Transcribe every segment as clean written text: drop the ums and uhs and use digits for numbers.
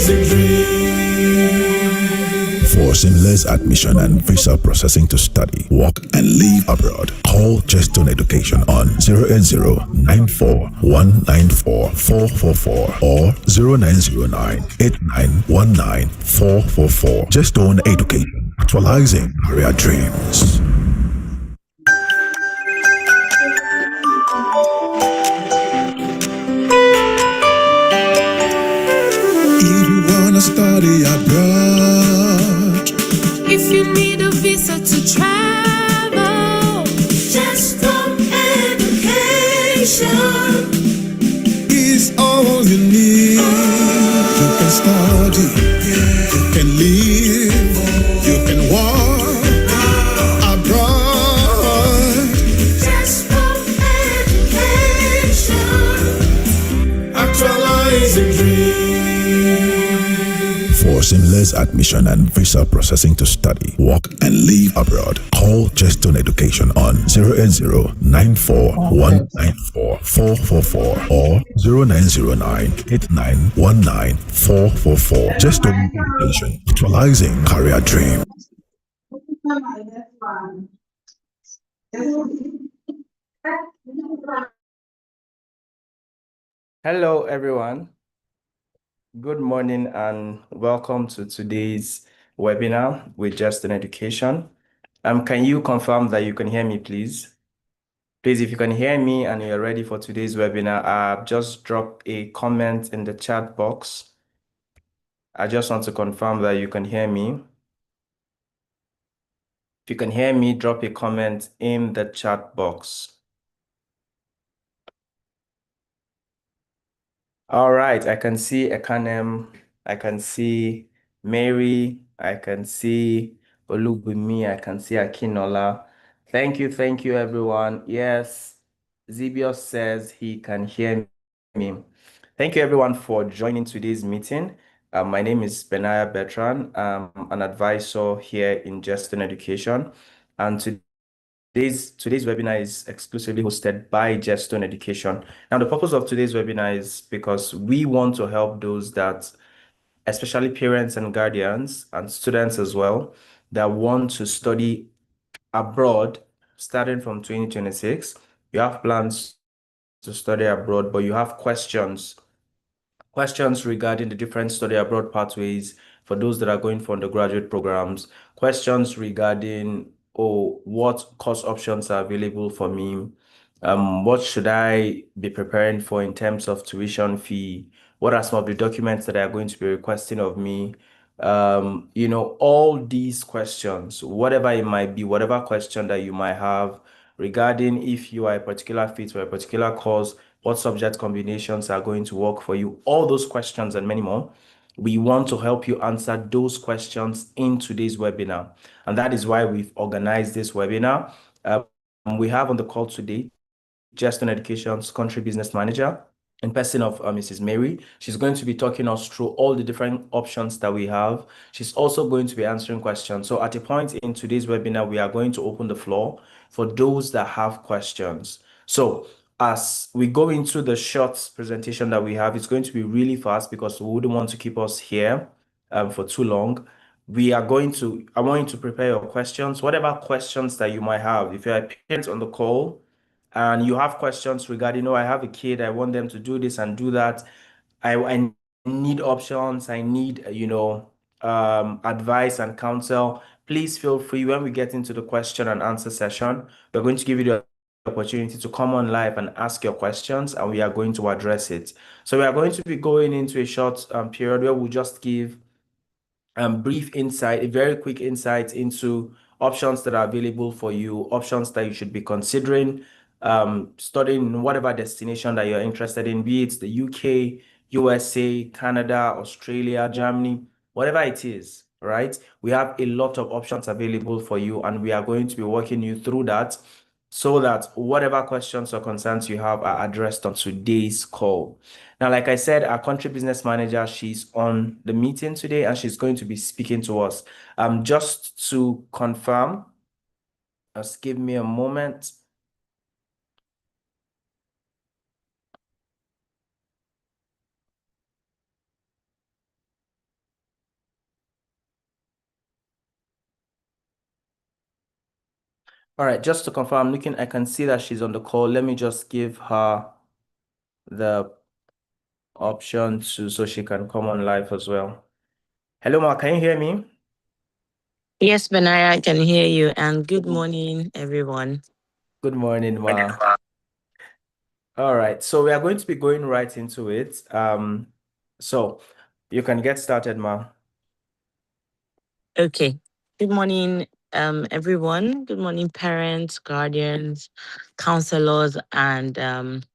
actualizing dreams. For seamless admission and visa processing to study, work, and live abroad, call Jestone Education on 080-94-194-444 or 0909-8919-444. Jestone Education, actualizing career dreams. If you wanna study abroad, if you need a visa to travel, Jestone Education is all you need. You can study, you can live, you can work abroad. Jestone Education, Actualizing dreams. For seamless admission and visa processing to study, work, and live abroad, call Jestone Education on 080-94-194-444 or 0909-8919-444. Jestone Education, actualizing career dreams. Hello, everyone. Good morning and welcome to today's webinar with Jestone Education. Can you confirm that you can hear me, please? Please, if you can hear me and you're ready for today's webinar, just drop a comment in the chat box. I just want to confirm that you can hear me. If you can hear me, drop a comment in the chat box. All right, I can see Ekanem, I can see Mary, I can see Olubumi, I can see Akinola. Thank you, everyone. Yes, Zibios says he can hear me. Thank you, everyone, for joining today's meeting. My name is Benaya Bertrand. I'm an advisor here in Jestone Education, and Today's webinar is exclusively hosted by Jestone Education. Now, the purpose of today's webinar is because we want to help those that, especially parents and guardians and students as well, that want to study abroad starting from 2026. You have plans to study abroad, but you have questions regarding the different study abroad pathways for those that are going for undergraduate programs, questions regarding, what course options are available for me, what should I be preparing for in terms of tuition fee, what are some of the documents that are going to be requesting of me, all these questions, whatever it might be, whatever question that you might have regarding if you are a particular fit for a particular course, what subject combinations are going to work for you, all those questions and many more. We want to help you answer those questions in today's webinar. And that is why we've organized this webinar. We have on the call today, Jestone Education's Country Business Manager, in person of Mrs. Mary. She's going to be talking us through all the different options that we have. She's also going to be answering questions. So at a point in today's webinar, we are going to open the floor for those that have questions. So as we go into the short presentation that we have, it's going to be really fast because we wouldn't want to keep us here for too long. I want you to prepare your questions, whatever questions that you might have. If you're a parent on the call, and you have questions regarding, I have a kid, I want them to do this and do that. I need options, I need, advice and counsel. Please feel free when we get into the question and answer session. We're going to give you the opportunity to come on live and ask your questions, and we are going to address it. So we are going to be going into a short period where we'll just give brief insight, a very quick insight into options that are available for you, options that you should be considering studying whatever destination that you're interested in, be it the UK, USA, Canada, Australia, Germany, whatever it is, right? We have a lot of options available for you, and we are going to be walking you through that so that whatever questions or concerns you have are addressed on today's call. Now, like I said, our country business manager, she's on the meeting today and she's going to be speaking to us. Just to confirm, just give me a moment. All right, just to confirm, I can see that she's on the call. Let me just give her the option so she can come on live as well. Hello, Ma, can you hear me? Yes, Benaya, I can hear you. And good morning, everyone. Good morning, Ma. All right, so we are going to be going right into it. So you can get started, Ma. Okay. Good morning, everyone. Good morning, parents, guardians, counselors, and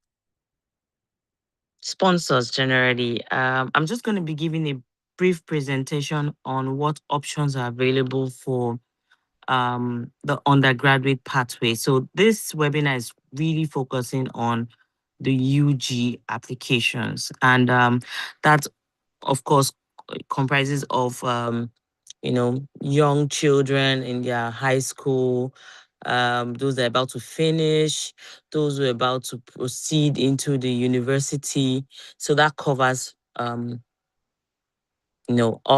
sponsors generally. I'm just going to be giving a brief presentation on what options are available for the undergraduate pathway. So this webinar is really focusing on the UG applications, and that, of course, comprises of young children in their high school, those that are about to finish, those who are about to proceed into the university. So that covers all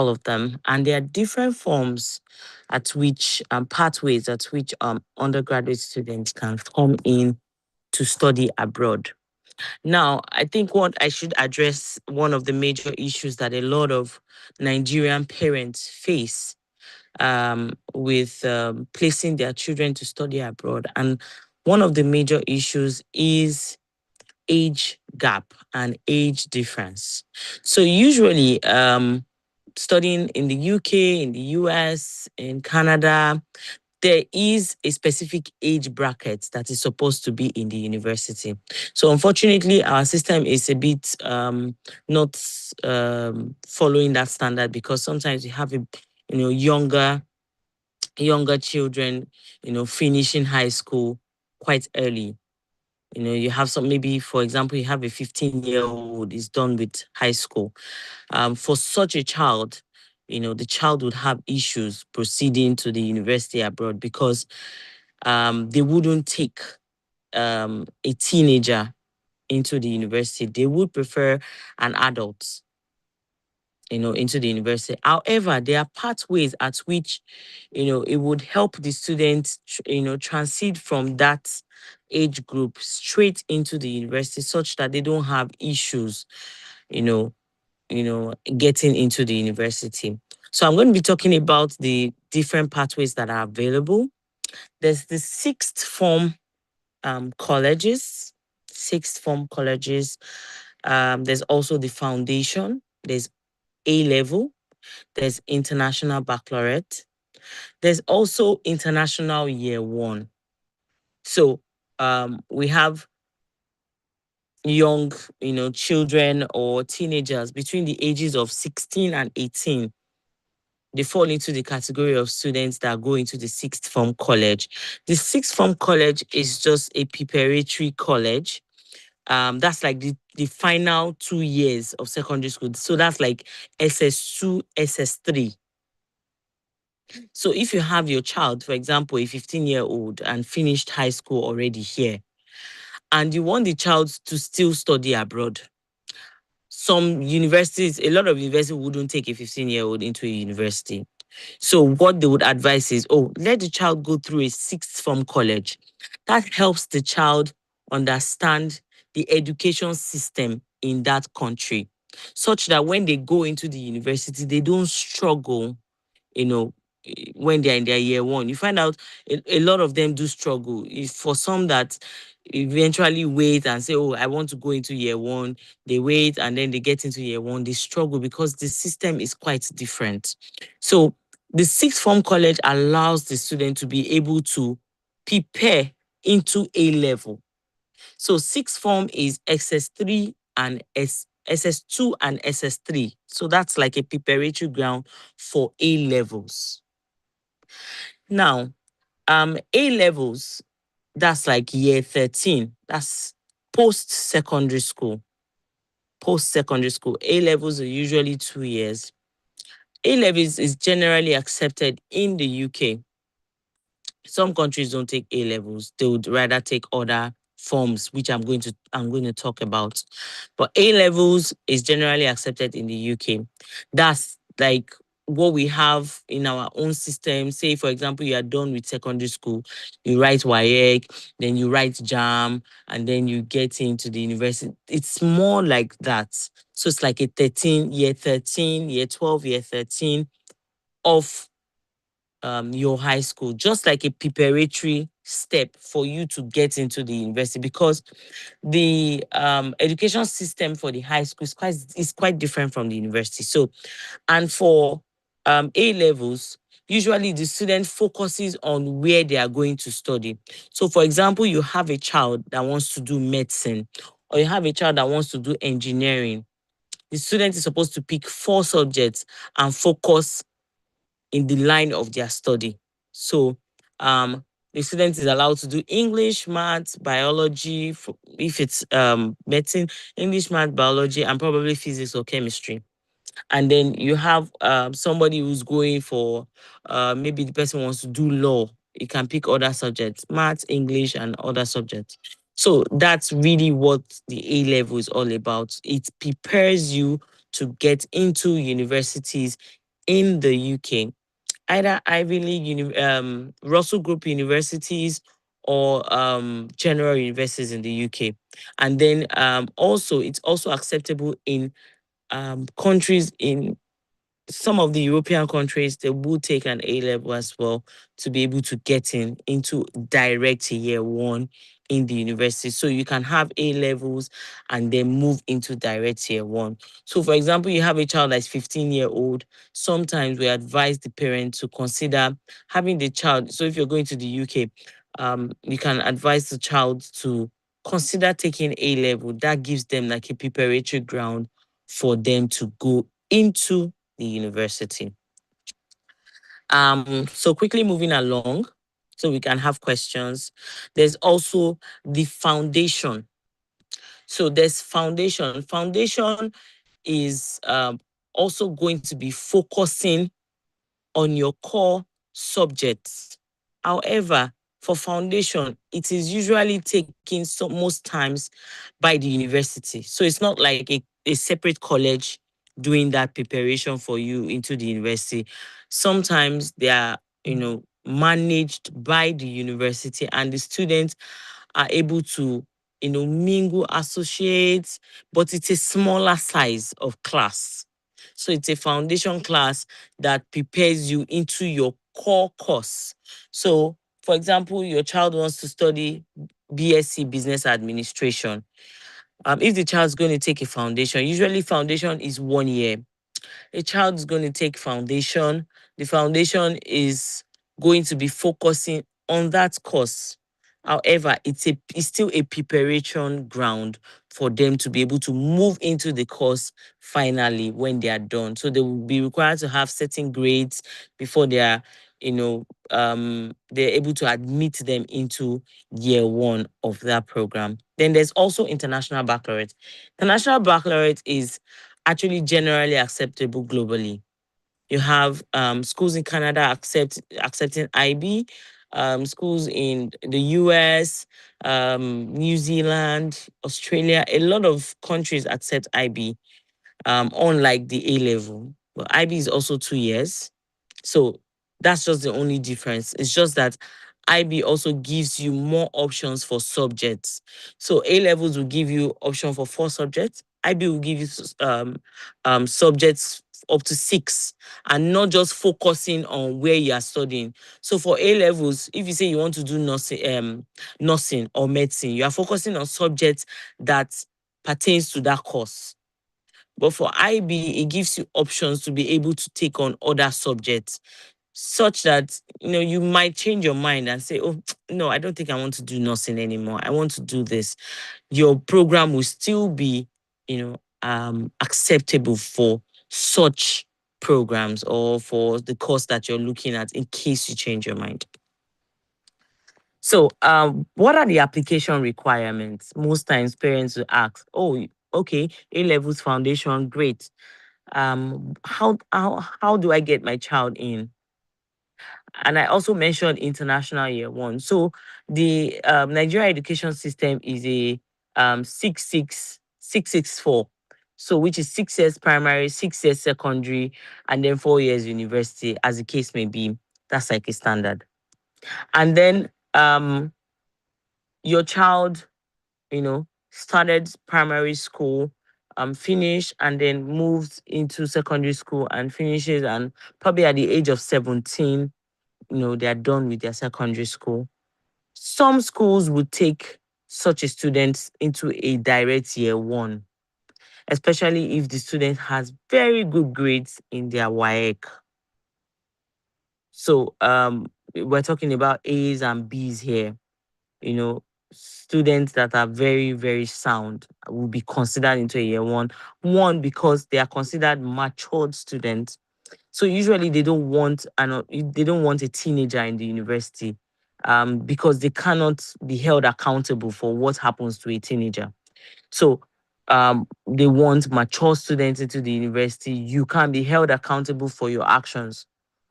of them. And there are different forms at which pathways at which undergraduate students can come in to study abroad. Now, I think what I should address one of the major issues that a lot of Nigerian parents face with placing their children to study abroad. And one of the major issues is age gap and age difference. So usually studying in the UK, in the US, in Canada, there is a specific age bracket that is supposed to be in the university. So unfortunately, our system is a bit not following that standard, because sometimes you have younger children, finishing high school quite early. You have some, maybe, for example, you have a 15-year-old is done with high school. For such a child, the child would have issues proceeding to the university abroad, because they wouldn't take a teenager into the university. They would prefer an adult, into the university. However, there are pathways at which, it would help the students, transit from that age group straight into the university, such that they don't have issues, getting into the university. So I'm going to be talking about the different pathways that are available. There's the sixth form colleges. Sixth form colleges. There's also the foundation. There's A level. There's international baccalaureate. There's also international year one. So we have young, children or teenagers between the ages of 16 and 18. They fall into the category of students that go into the sixth form college. The sixth form college is just a preparatory college. That's like the final 2 years of secondary school. So that's like SS2, SS3. So if you have your child, for example, a 15-year-old and finished high school already here, and you want the child to still study abroad, some universities, a lot of universities wouldn't take a 15-year-old into a university. So what they would advise is, let the child go through a sixth form college. That helps the child understand the education system in that country, such that when they go into the university, they don't struggle, when they're in their year one. You find out a lot of them do struggle. If for some that eventually wait and say, I want to go into year one, they wait and then they get into year one, they struggle because the system is quite different. So the sixth form college allows the student to be able to prepare into A level. So sixth form is SS3 and SS2 and SS3. So that's like a preparatory ground for A levels. Now, A levels, that's like year 13. That's post-secondary school. Post-secondary school. A levels are usually 2 years. A levels is generally accepted in the UK. Some countries don't take A levels. They would rather take other forms, which I'm going to talk about. But A levels is generally accepted in the UK. That's like what we have in our own system. Say, for example, you are done with secondary school, you write WAEC, then you write JAM, and then you get into the university. It's more like that. So it's like a 13, year 12, year 13 of your high school, just like a preparatory step for you to get into the university, because the education system for the high school is quite different from the university. So, and for A levels, usually the student focuses on where they are going to study. So, for example, you have a child that wants to do medicine, or you have a child that wants to do engineering. The student is supposed to pick 4 subjects and focus in the line of their study. So, the student is allowed to do English, maths, biology, if it's medicine, English, maths, biology, and probably physics or chemistry. And then you have somebody who's going for maybe the person wants to do law. You can pick other subjects, maths, English, and other subjects. So that's really what the A level is all about. It prepares you to get into universities in the UK, either Ivy League, Russell Group universities, or general universities in the UK. And then also, it's also acceptable in countries in some of the European countries. They will take an A level as well to be able to get into direct year 1 in the university. So you can have A levels and then move into direct year 1. So for example, you have a child that's 15-year-old. Sometimes we advise the parent to consider having the child. So if you're going to the UK, you can advise the child to consider taking A level. That gives them like a preparatory ground for them to go into the university. So quickly moving along, so we can have questions. There's also the foundation. So there's foundation. Foundation is also going to be focusing on your core subjects. However, for foundation, it is usually taken most times by the university. So it's not like a separate college doing that preparation for you into the university. Sometimes they are, managed by the university, and the students are able to, mingle, associate, but it's a smaller size of class. So it's a foundation class that prepares you into your core course. So, for example, your child wants to study BSc Business Administration. If the child's going to take a foundation, usually foundation is 1 year. A child is going to take foundation. The foundation is going to be focusing on that course. However, it's still a preparation ground for them to be able to move into the course finally when they are done. So they will be required to have certain grades before they are, they're able to admit them into year 1 of that program. Then there's also international baccalaureate. International baccalaureate is actually generally acceptable globally. You have schools in Canada accepting IB, schools in the US, New Zealand, Australia. A lot of countries accept IB, unlike the A level. But IB is also 2 years. So that's just the only difference. It's just that IB also gives you more options for subjects. So A levels will give you option for 4 subjects. IB will give you subjects up to 6, and not just focusing on where you are studying. So for A levels, if you say you want to do nursing or medicine, you are focusing on subjects that pertains to that course. But for IB, it gives you options to be able to take on other subjects, such that you might change your mind and say, oh no, I don't think I want to do nursing anymore, I want to do this. Your program will still be acceptable for such programs or for the course that you're looking at, in case you change your mind. So what are the application requirements? Most times parents will ask, oh, okay, A levels foundation, great. How do I get my child in? And I also mentioned international year 1. So the Nigeria education system is a 664. So which is 6 years primary, 6 years secondary, and then 4 years university, as the case may be. That's like a standard. And then your child, started primary school, finished, and then moved into secondary school and finishes, and probably at the age of 17, they're done with their secondary school. Some schools would take such a student into a direct year one, especially if the student has very good grades in their WAEC. So we're talking about A's and B's here. Students that are very, very sound will be considered into a year one. One, because they are considered matured students. So usually they don't want a teenager in the university, because they cannot be held accountable for what happens to a teenager. So they want mature students into the university. You can be held accountable for your actions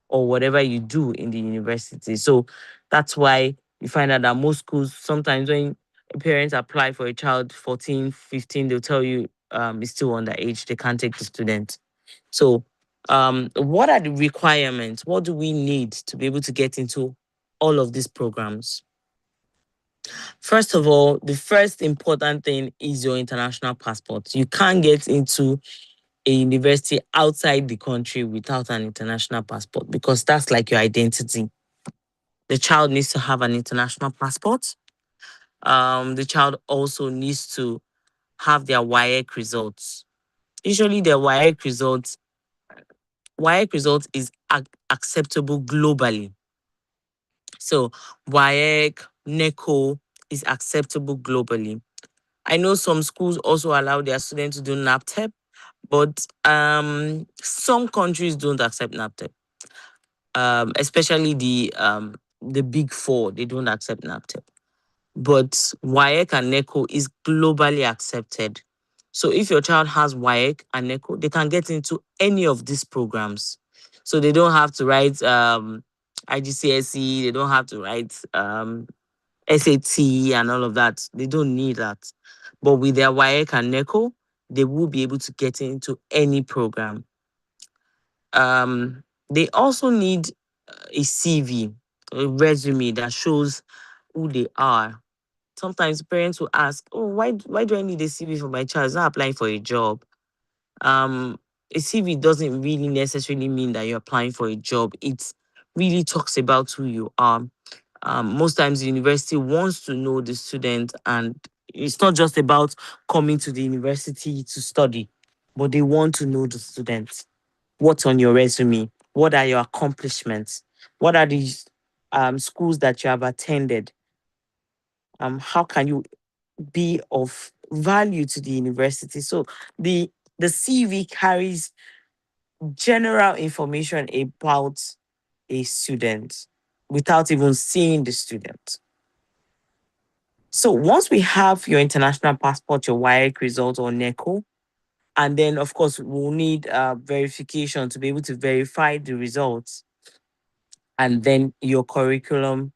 or whatever you do in the university. So that's why you find out that most schools, sometimes when parents apply for a child 14, 15, they'll tell you it's still underage, they can't take the student. So what are the requirements? What do we need to be able to get into all of these programs? First of all, the first important thing is your international passport. You can't get into a university outside the country without an international passport, because that's like your identity. The child needs to have an international passport. The child also needs to have their WAEC results. Usually their WAEC results is acceptable globally. So WAEC, NECO is acceptable globally. I know some schools also allow their students to do NAPTEP, but some countries don't accept NAPTEP. Especially the big four, they don't accept NAPTEP. But WAEC and NECO is globally accepted. So if your child has WAEC and NECO, they can get into any of these programs. So they don't have to write IGCSE, they don't have to write SAT and all of that. They don't need that. But with their WAEC and NECO, they will be able to get into any program. They also need a CV, a resume that shows who they are. Sometimes parents will ask, "Oh, why do I need a CV for my child? It's not applying for a job." A CV doesn't really necessarily mean that you're applying for a job. It really talks about who you are. Most times the university wants to know the student, and it's not just about coming to the university to study, but they want to know the student. What's on your resume? What are your accomplishments? What are the schools that you have attended? How can you be of value to the university? So the CV carries general information about a student without even seeing the student. So once we have your international passport, your WAEC result or NECO, and then of course we'll need verification to be able to verify the results, and then your curriculum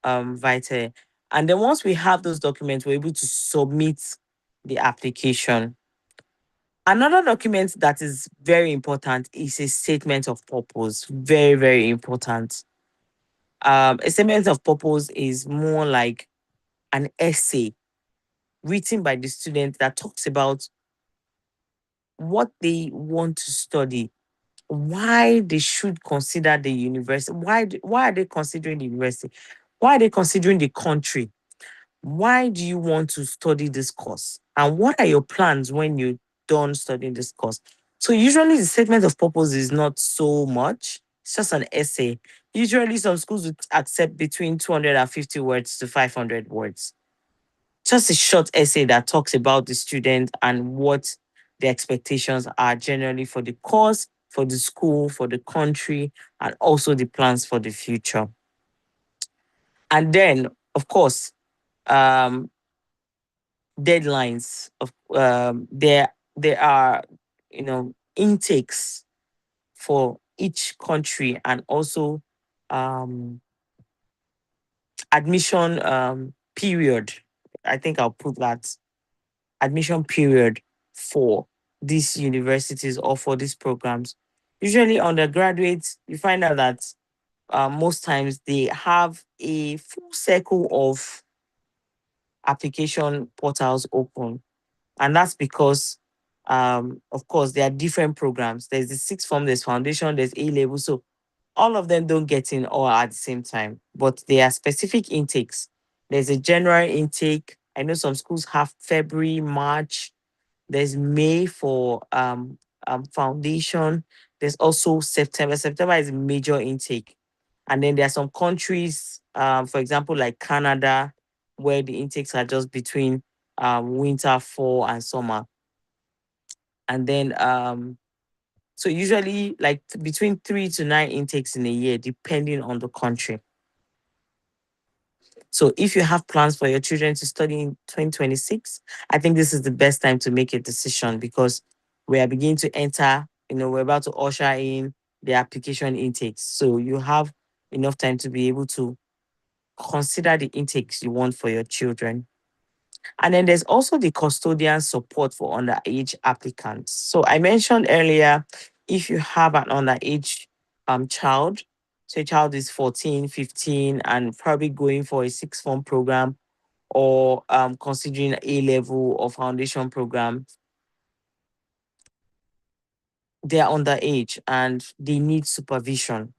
vitae. And then once we have those documents, we're able to submit the application. Another document that is very important is a statement of purpose. Very, very important. A statement of purpose is more like an essay written by the student that talks about what they want to study, why they should consider the university, why are they considering the university, why are they considering the country, why do you want to study this course, and what are your plans when you're done studying this course. So usually the statement of purpose is not so much, it's just an essay. Usually some schools would accept between 250 words to 500 words. Just a short essay that talks about the student and what the expectations are generally for the course, for the school, for the country, and also the plans for the future. And then, of course, deadlines of there are intakes for each country, and also admission period. I think I'll put that admission period for these universities offer these programs. Usually undergraduates, you find out that most times they have a full circle of application portals open. And that's because, of course, there are different programs. There's the sixth form, there's foundation, there's A level. So all of them don't get in all at the same time, but there are specific intakes. There's a general intake. I know some schools have February, March. There's May for foundation. There's also September. September is a major intake. And then there are some countries, for example, like Canada, where the intakes are just between winter, fall, and summer. And then so usually like between 3 to 9 intakes in a year, depending on the country. So if you have plans for your children to study in 2026, I think this is the best time to make a decision because we are beginning to enter, we're about to usher in the application intakes. So you have enough time to be able to consider the intakes you want for your children. And then there's also the custodian support for underage applicants. So I mentioned earlier, if you have an underage child, so a child is 14, 15, and probably going for a sixth form program or considering A level or foundation program, they are underage and they need supervision.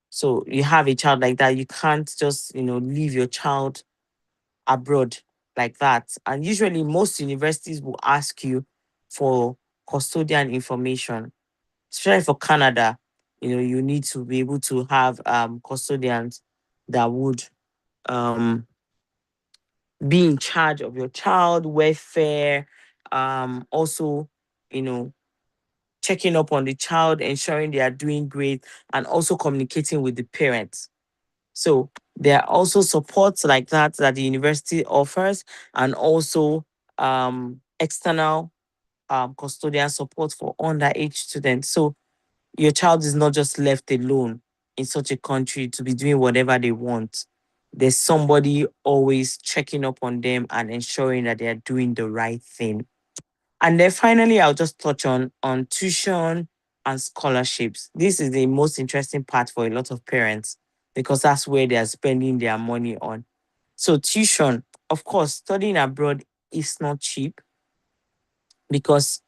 So you have a child like that, you can't just, leave your child abroad like that. And usually most universities will ask you for custodian information, especially for Canada. You need to be able to have custodians that would be in charge of your child welfare, also, checking up on the child, ensuring they are doing great, and also communicating with the parents. So there are also supports like that the university offers, and also external custodian support for underage students. So your child is not just left alone in such a country to be doing whatever they want. There's somebody always checking up on them and ensuring that they are doing the right thing. And then finally, I'll just touch on tuition and scholarships. This is the most interesting part for a lot of parents because that's where they are spending their money on. So tuition, of course, studying abroad is not cheap because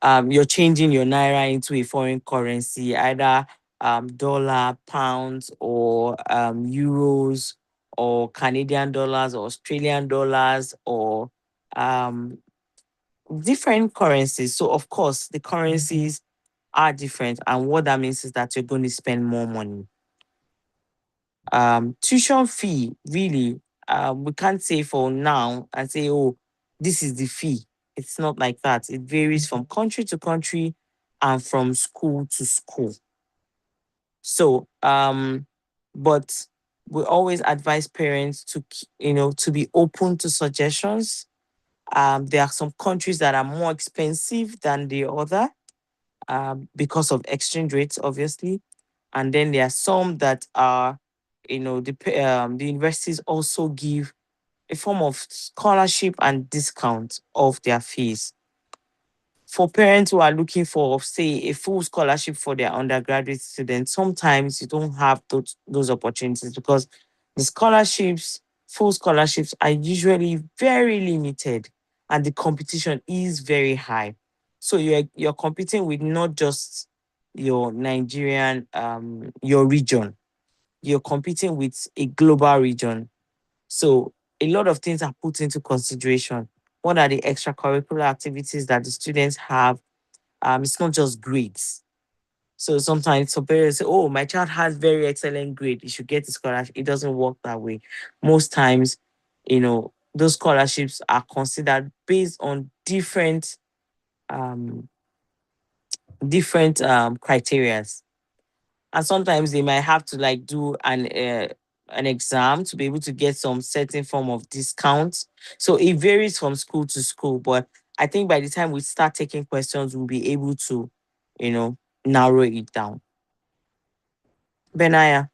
you're changing your naira into a foreign currency, either dollar, pounds, or euros, or Canadian dollars, or Australian dollars, or different currencies. So of course, the currencies are different, and what that means is that you're going to spend more money. Tuition fee, really, we can't say for now and say, oh, this is the fee. It's not like that. It varies from country to country and from school to school. So, but we always advise parents to be open to suggestions. There are some countries that are more expensive than the other because of exchange rates, obviously. And then there are some that are, the universities also give a form of scholarship and discount of their fees. For parents who are looking for, say, a full scholarship for their undergraduate students, sometimes you don't have those opportunities because the full scholarships are usually very limited and the competition is very high. So you're competing with not just your Nigerian, your region, you're competing with a global region. So a lot of things are put into consideration. What are the extracurricular activities that the students have? It's not just grades. So sometimes some parents say, oh, my child has very excellent grade, you should get a scholarship. It doesn't work that way. Most times, those scholarships are considered based on different criterias. And sometimes they might have to like do an exam to be able to get some certain form of discount. So it varies from school to school. But I think by the time we start taking questions, we'll be able to, narrow it down. Benaya.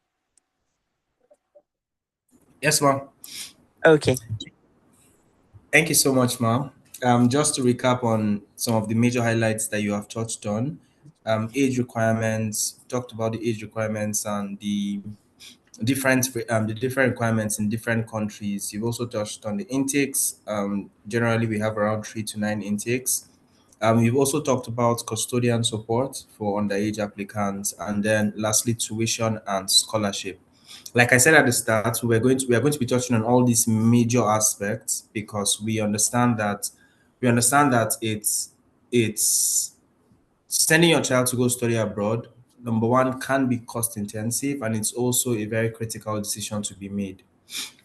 Yes, ma'am. Okay. Thank you so much, ma'am. just to recap on some of the major highlights that you have touched on, age requirements, talked about the age requirements and the different requirements in different countries. You've also touched on the intakes. Generally, we have around 3 to 9 intakes. We've also talked about custodian support for underage applicants, and then lastly, tuition and scholarship. Like I said at the start, we are going to be touching on all these major aspects because we understand that it's sending your child to go study abroad. Number one, can be cost intensive, and it's also a very critical decision to be made.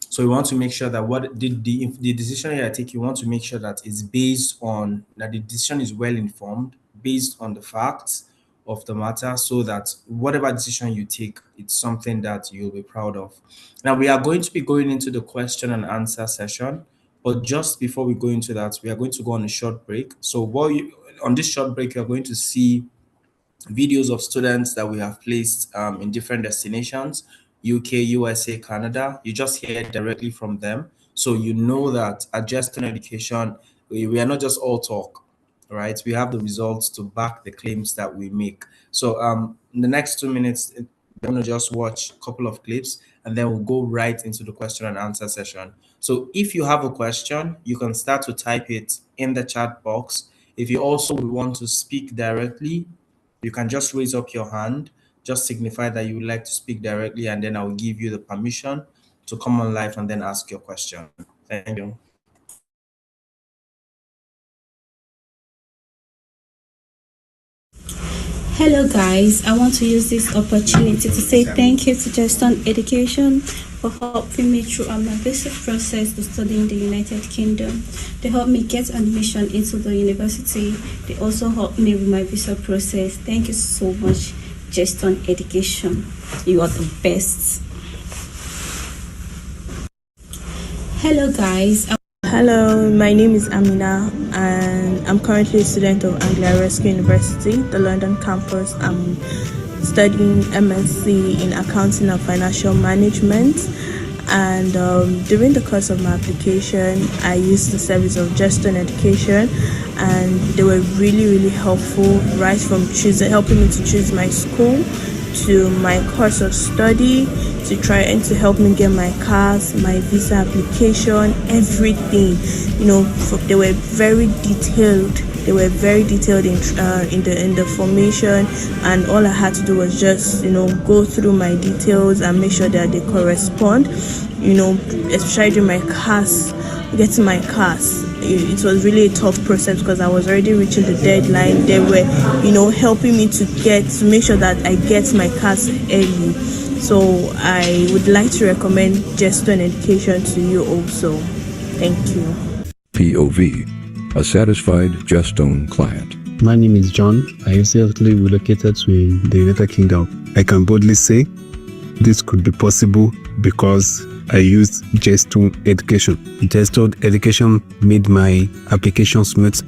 So we want to make sure that what the decision you are taking, we want to make sure that it's based on that the decision is well informed, based on the facts of the matter, so that whatever decision you take, it's something that you'll be proud of. Now we are going to be going into the question and answer session, but just before we go into that, we are going to go on a short break. So on this short break, you're going to see videos of students that we have placed in different destinations, UK, USA, Canada. You just hear directly from them. So you know that at Justin Education, we are not just all talk, right? We have the results to back the claims that we make. So in the next 2 minutes, we're going to just watch a couple of clips and then we'll go right into the question and answer session. So if you have a question, you can start to type it in the chat box. If you also want to speak directly, you can just raise up your hand, just signify that you would like to speak directly, and then I will give you the permission to come on live and then ask your question. Thank you. Hello guys, I want to use this opportunity to say thank you to Justin Education for helping me through my visa process to study in the United Kingdom. They helped me get admission into the university. They also helped me with my visa process. Thank you so much, Justin Education. You are the best. Hello guys. Hello, my name is Amina and I'm currently a student of Anglia Rescue University, the London campus. I'm studying MSc in Accounting and Financial Management, and during the course of my application I used the service of Justin Education, and they were really helpful right from helping me to choose my school to my course of study, to try and to help me get my CAS, my visa application, everything. They were very detailed. They were very detailed in the formation, and all I had to do was just go through my details and make sure that they correspond. Especially during my CAS, getting my CAS. It was really a tough process because I was already reaching the deadline. They were, helping me to make sure that I get my CAS early. So I would like to recommend Justin Education to you also. Thank you. POV, a satisfied Justone client. My name is John. I recently relocated to the United Kingdom. I can boldly say this could be possible because I used Justone Education. Justone Education made my application smooth.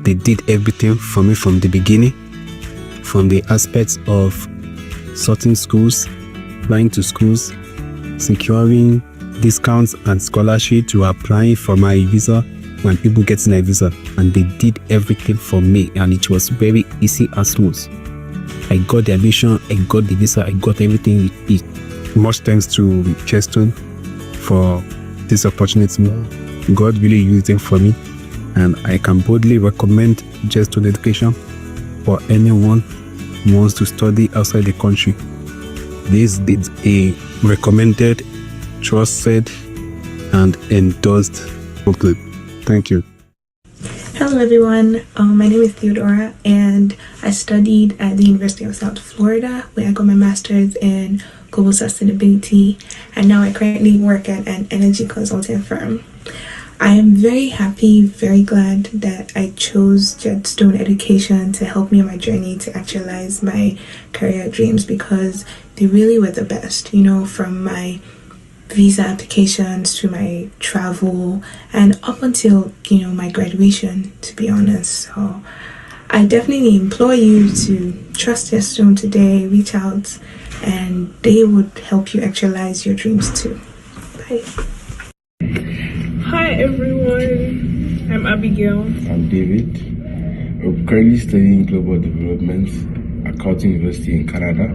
They did everything for me from the beginning, from the aspects of sorting schools, applying to schools, securing discounts and scholarship, to applying for my visa when people getting a visa, and they did everything for me, and it was very easy and smooth. I got the admission, I got the visa, I got everything with it. Much thanks to Justone for this opportunity. God really used it for me, and I can boldly recommend Justone Education for anyone who wants to study outside the country. This is a recommended, trusted, and endorsed booklet. Thank you. Hello everyone, my name is Theodora and I studied at the University of South Florida, where I got my master's in global sustainability, and now I currently work at an energy consulting firm. I am very happy, very glad that I chose Justone Education to help me on my journey to actualize my career dreams, because they really were the best, from my visa applications to my travel and up until my graduation, to be honest. So I definitely implore you to trust Justone today, reach out, and they would help you actualize your dreams too. Bye. Hi everyone, I'm Abigail. I'm David. I'm currently studying global development at Carleton University in Canada.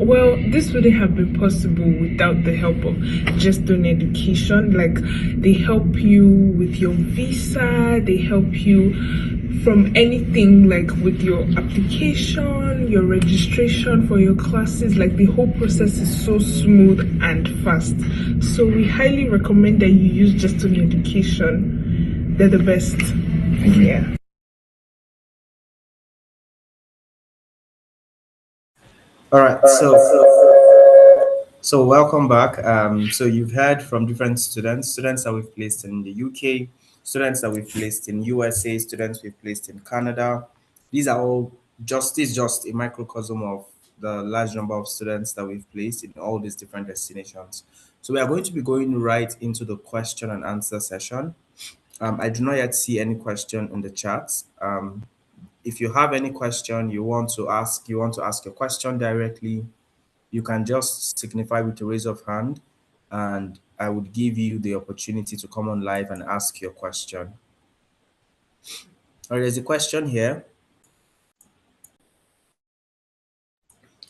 Well, this wouldn't have been possible without the help of Jestone Education. Like, they help you with your visa, they help you from anything, like with your application, your registration for your classes. Like, the whole process is so smooth and fast. So we highly recommend that you use Jestone Education. They're the best. Yeah. All right, so welcome back. So you've heard from different students that we've placed in the UK, students that we've placed in USA, students we've placed in Canada. These are all just a microcosm of the large number of students that we've placed in all these different destinations. So we are going to be going right into the question and answer session. I do not yet see any question in the chat. If you have any question you want to ask your question directly, you can just signify with a raise of hand, and I would give you the opportunity to come on live and ask your question. All right, there's a question here.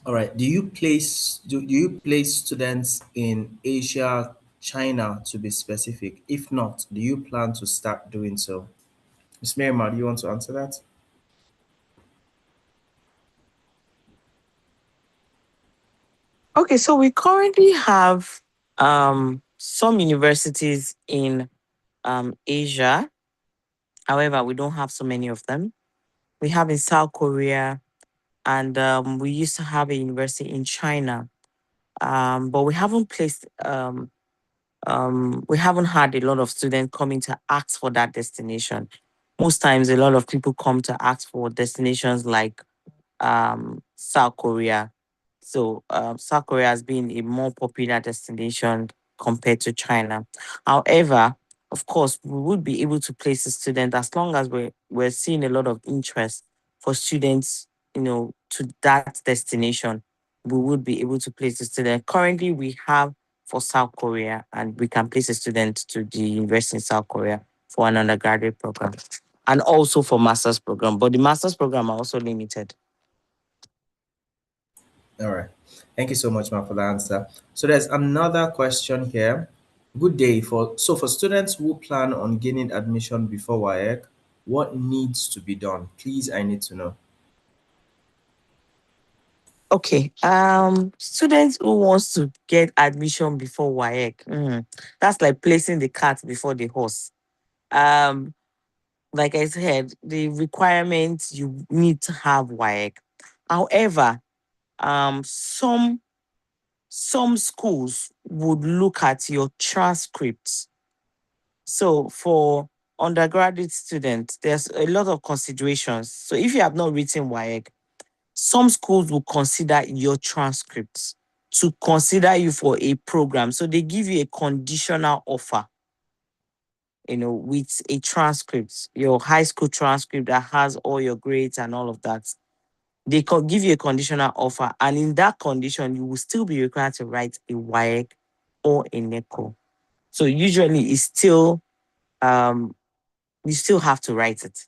All right, do you place students in Asia, China to be specific? If not, do you plan to start doing so? Ms. Merima, do you want to answer that? Okay, so we currently have some universities in Asia. However, we don't have so many of them. We have in South Korea, and we used to have a university in China. But we haven't we haven't had a lot of students coming to ask for that destination. Most times, a lot of people come to ask for destinations like South Korea. So South Korea has been a more popular destination compared to China. However, of course, we would be able to place a student as long as we're seeing a lot of interest for students, to that destination. We would be able to place a student. Currently, we have for South Korea, and we can place a student to the university in South Korea for an undergraduate program, and also for master's program. But the master's program are also limited. All right. Thank you so much, ma'am, for the answer. So there's another question here. Good day. For students who plan on gaining admission before WAEC, what needs to be done? Please, I need to know. Okay. Students who wants to get admission before WAEC, that's like placing the cart before the horse. Like I said, the requirements, you need to have WAEC. However, some schools would look at your transcripts. So for undergraduate students, there's a lot of considerations. So if you have not written WAEC, some schools will consider your transcripts to consider you for a program. So they give you a conditional offer, with a transcript, your high school transcript that has all your grades and all of that. They can give you a conditional offer, and in that condition, you will still be required to write a WAEC or a NECO. So usually it's still, you still have to write it.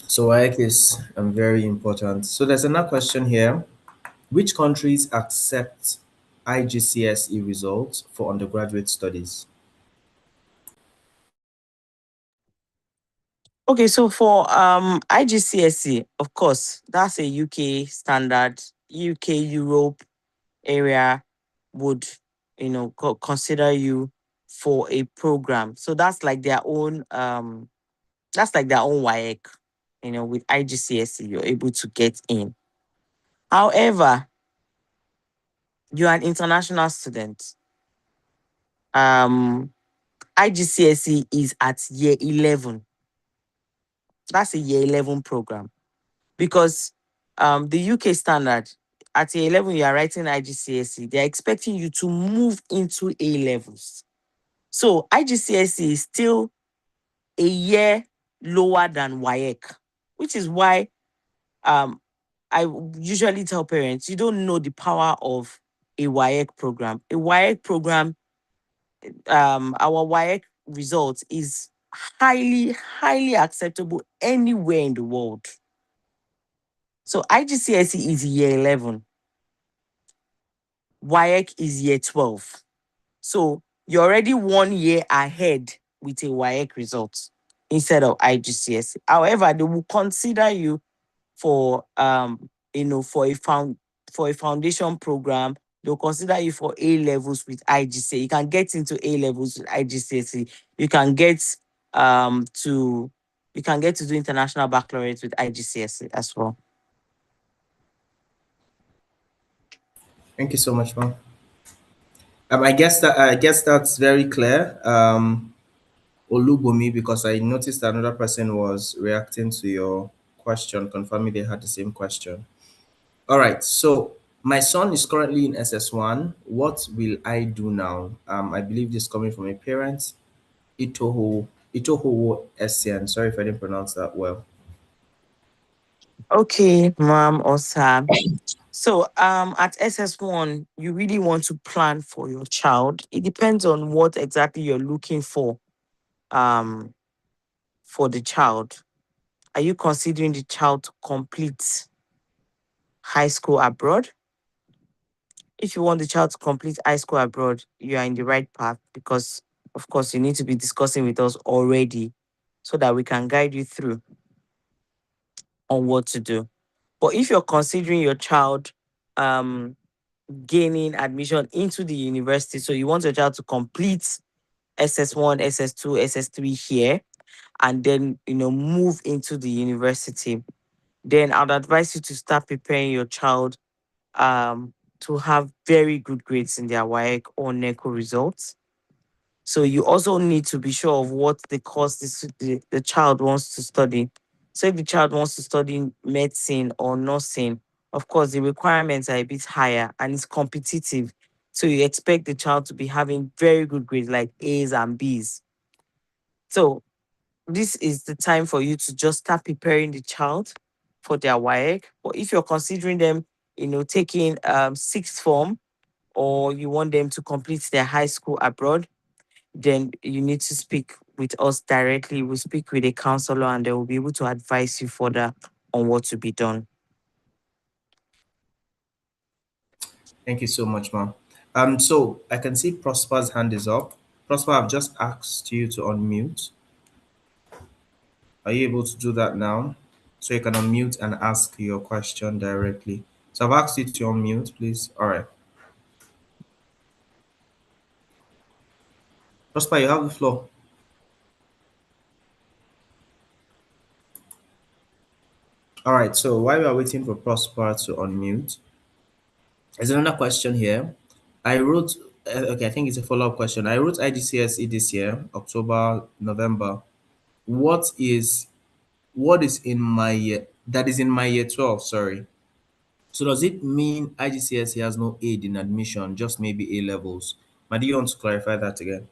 So WAEC is very important. So there's another question here. Which countries accept IGCSE results for undergraduate studies? Okay, so for IGCSE, of course, that's a UK standard. UK, Europe area would, consider you for a program. So that's like their own WAEC. With IGCSE, you're able to get in. However, you're an international student. IGCSE is at year 11. That's a year 11 program, because the UK standard, at year 11, you are writing IGCSE. They're expecting you to move into A levels. So IGCSE is still a year lower than WAEC, which is why I usually tell parents, you don't know the power of a WAEC program. A WAEC program our WAEC result is highly acceptable anywhere in the world. So IGCSE is year 11, WAEC is year 12. So you're already 1 year ahead with a WAEC result instead of IGCSE. However, they will consider you for for a foundation program. They'll consider you for A levels with IGCSE. You can get into A levels with IGCSE. You can get to do international baccalaureate with IGCSE as well. Thank you so much, ma'am. I guess that's very clear. Olubumi, because I noticed another person was reacting to your question, confirming they had the same question. All right, so my son is currently in SS1. What will I do now? I believe this is coming from a parent, Itoho Essien. Sorry if I didn't pronounce that well. Okay, ma'am or sir. So at SS1, you really want to plan for your child. It depends on what exactly you're looking for the child. Are you considering the child to complete high school abroad? If you want the child to complete high school abroad, you are in the right path, because of course you need to be discussing with us already so that we can guide you through on what to do. But if you're considering your child gaining admission into the university, so you want your child to complete SS1, SS2, SS3 here, and then move into the university, then I'd advise you to start preparing your child to have very good grades in their WAEC or NECO results. So you also need to be sure of what the course the child wants to study. So if the child wants to study medicine or nursing, of course the requirements are a bit higher and it's competitive. So you expect the child to be having very good grades like A's and B's. So this is the time for you to just start preparing the child for their WAEC. Or if you're considering them, taking sixth form, or you want them to complete their high school abroad, then you need to speak with us directly. We'll speak with a counselor and they will be able to advise you further on what to be done. Thank you so much, ma'am. So I can see Prosper's hand is up. Prosper, I've just asked you to unmute. Are you able to do that now? So you can unmute and ask your question directly. So I've asked you to unmute, please. All right. Prosper, you have the floor. All right, so while we are waiting for Prosper to unmute, there's another question here. I wrote, okay, I think it's a follow-up question. I wrote IGCSE this year, October, November. What is in my year, that is in my year 12, sorry. So does it mean IGCSE has no aid in admission, just maybe A levels? Do you want to clarify that again?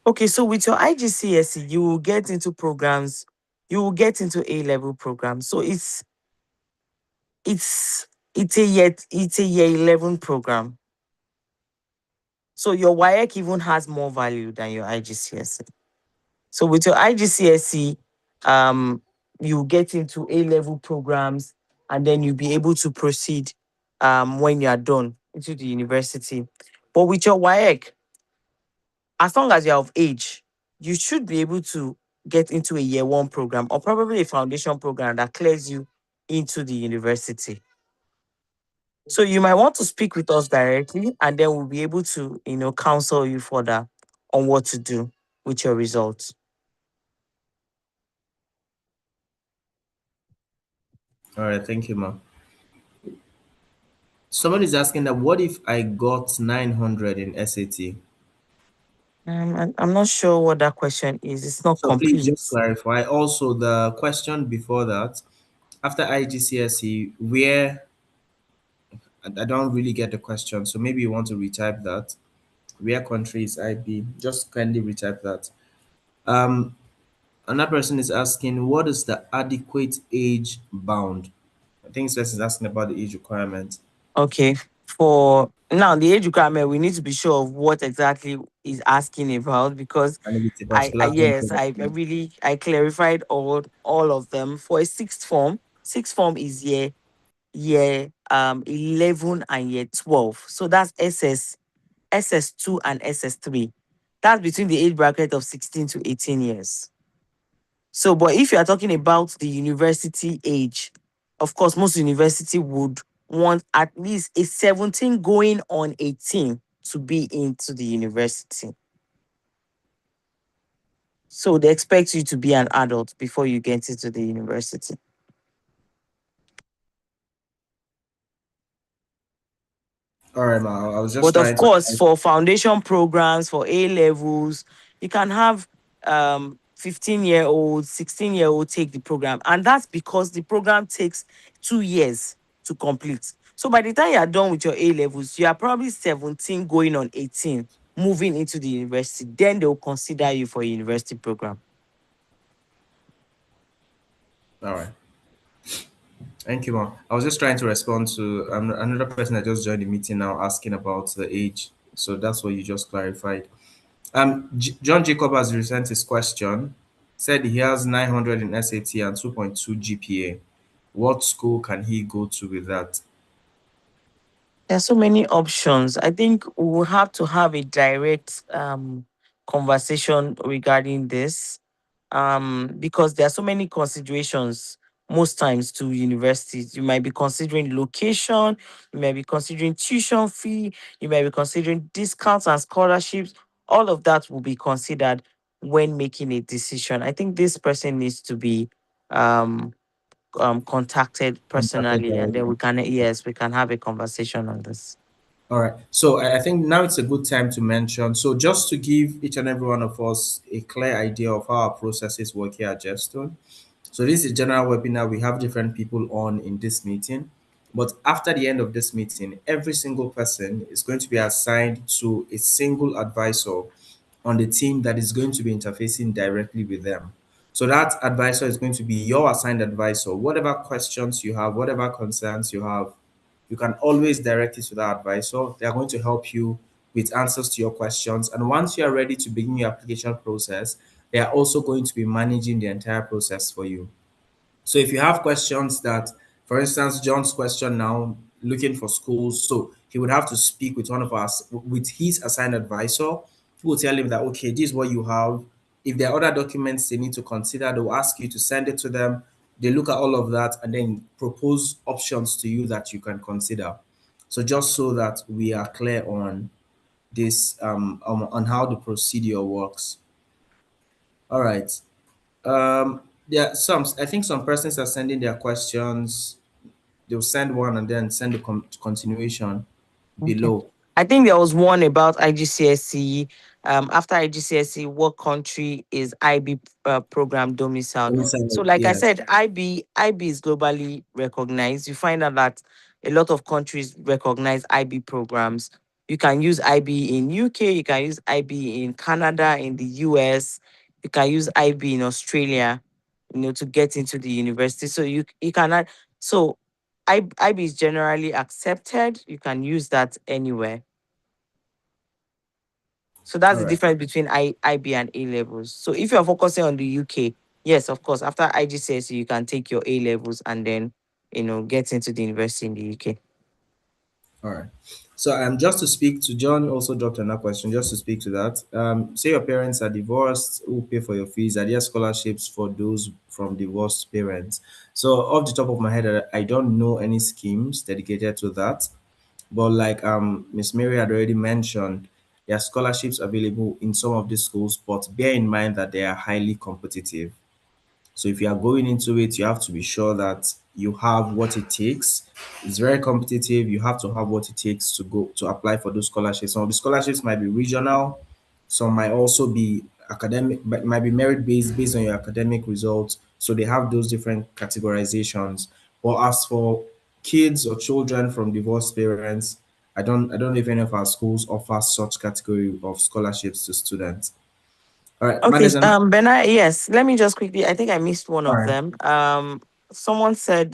Okay, so with your IGCSE, you will get into programs, you will get into A-level programs. So it's a year 11 program. So your WAEC even has more value than your IGCSE. So with your IGCSE, you get into A-level programs, and then you'll be able to proceed when you are done into the university. But with your WAEC, as long as you're of age, you should be able to get into a year 1 program, or probably a foundation program that clears you into the university. So you might want to speak with us directly, and then we'll be able to, counsel you further on what to do with your results. All right, thank you, ma'am. Somebody's asking that what if I got 900 in SAT? I'm not sure what that question is. It's not complete. Please just clarify. Also, the question before that, after IGCSE, where, I don't really get the question, so maybe you want to retype that. Where country is IB? Just kindly retype that. Another person is asking, what is the adequate age bound? I think this person is asking about the age requirement. Okay. for now, the age requirement, we need to be sure of what exactly is asking about, because And it's a I particular yes, content. I clarified all of them. For a sixth form is year 11 and year 12. So that's SS2 and SS3. That's between the age bracket of 16 to 18 years. So, but if you are talking about the university age, of course, most university would want at least a 17 going on 18 to be into the university. So they expect you to be an adult before you get into the university. All right, ma. I was just But of trying to. course, for foundation programs, for A levels, you can have 15-year-old, 16-year-old take the program. And that's because the program takes 2 years to complete. So by the time you are done with your A levels, you are probably 17 going on 18, moving into the university. Then they'll consider you for a university program. All right. Thank you, ma. I was just trying to respond to another person that just joined the meeting now asking about the age. So that's what you just clarified. John Jacob has resent his question. Said he has 900 in SAT and 2.2 GPA. What school can he go to with that? There are so many options. I think we will have to have a direct conversation regarding this, because there are so many considerations most times to universities. You might be considering location, you might be considering tuition fee, you might be considering discounts and scholarships. All of that will be considered when making a decision. I think this person needs to be um, contacted Contacted personally, and then directly. we can have a conversation on this. All right. So I think now it's a good time to mention. So just to give each and every one of us a clear idea of how our processes work here at Jeffstone. So this is a general webinar. We have different people on in this meeting. But after the end of this meeting, every single person is going to be assigned to a single advisor on the team that is going to be interfacing directly with them. So that advisor is going to be your assigned advisor. Whatever questions you have, whatever concerns you have, you can always direct it to that advisor. They are going to help you with answers to your questions. And once you are ready to begin your application process, they are also going to be managing the entire process for you. So if you have questions that, for instance, John's question now, looking for schools, so he would have to speak with one of us, with his assigned advisor, who will tell him that, okay, this is what you have. If there are other documents they need to consider, they'll ask you to send it to them. They look at all of that and then propose options to you that you can consider. So just so that we are clear on this, on how the procedure works. All right. Yeah, I think some persons are sending their questions. They'll send one and then send the continuation Okay. below. I think there was one about IGCSE. After IGCSE, what country is IB program domiciled? So, like I Yes. said, IB is globally recognized. You find out that a lot of countries recognize IB programs. You can use IB in UK, you can use IB in Canada, in the US, you can use IB in Australia, to get into the university. So you cannot. So IB is generally accepted. You can use that anywhere. So that's All the right. difference between IB and A levels. So if you're focusing on the UK, yes, of course, after IGCSE, you can take your A levels and then, get into the university in the UK. All right. So just to speak to John, also dropped another question. Just to speak to that, say your parents are divorced, who pay for your fees? Are there scholarships for those from divorced parents? So off the top of my head, I don't know any schemes dedicated to that. But like Miss Mary had already mentioned, there are scholarships available in some of these schools, but bear in mind that they are highly competitive. So if you are going into it, you have to be sure that you have what it takes. It's very competitive. You have to have what it takes to go to apply for those scholarships. Some of the scholarships might be regional, some might also be academic, but might be merit based on your academic results. So they have those different categorizations. But as for kids or children from divorced parents, I don't know if any of our schools offer such category of scholarships to students. All right, Okay, Madison. Bena, yes. Let me just quickly. I think I missed one All of right. them. Someone said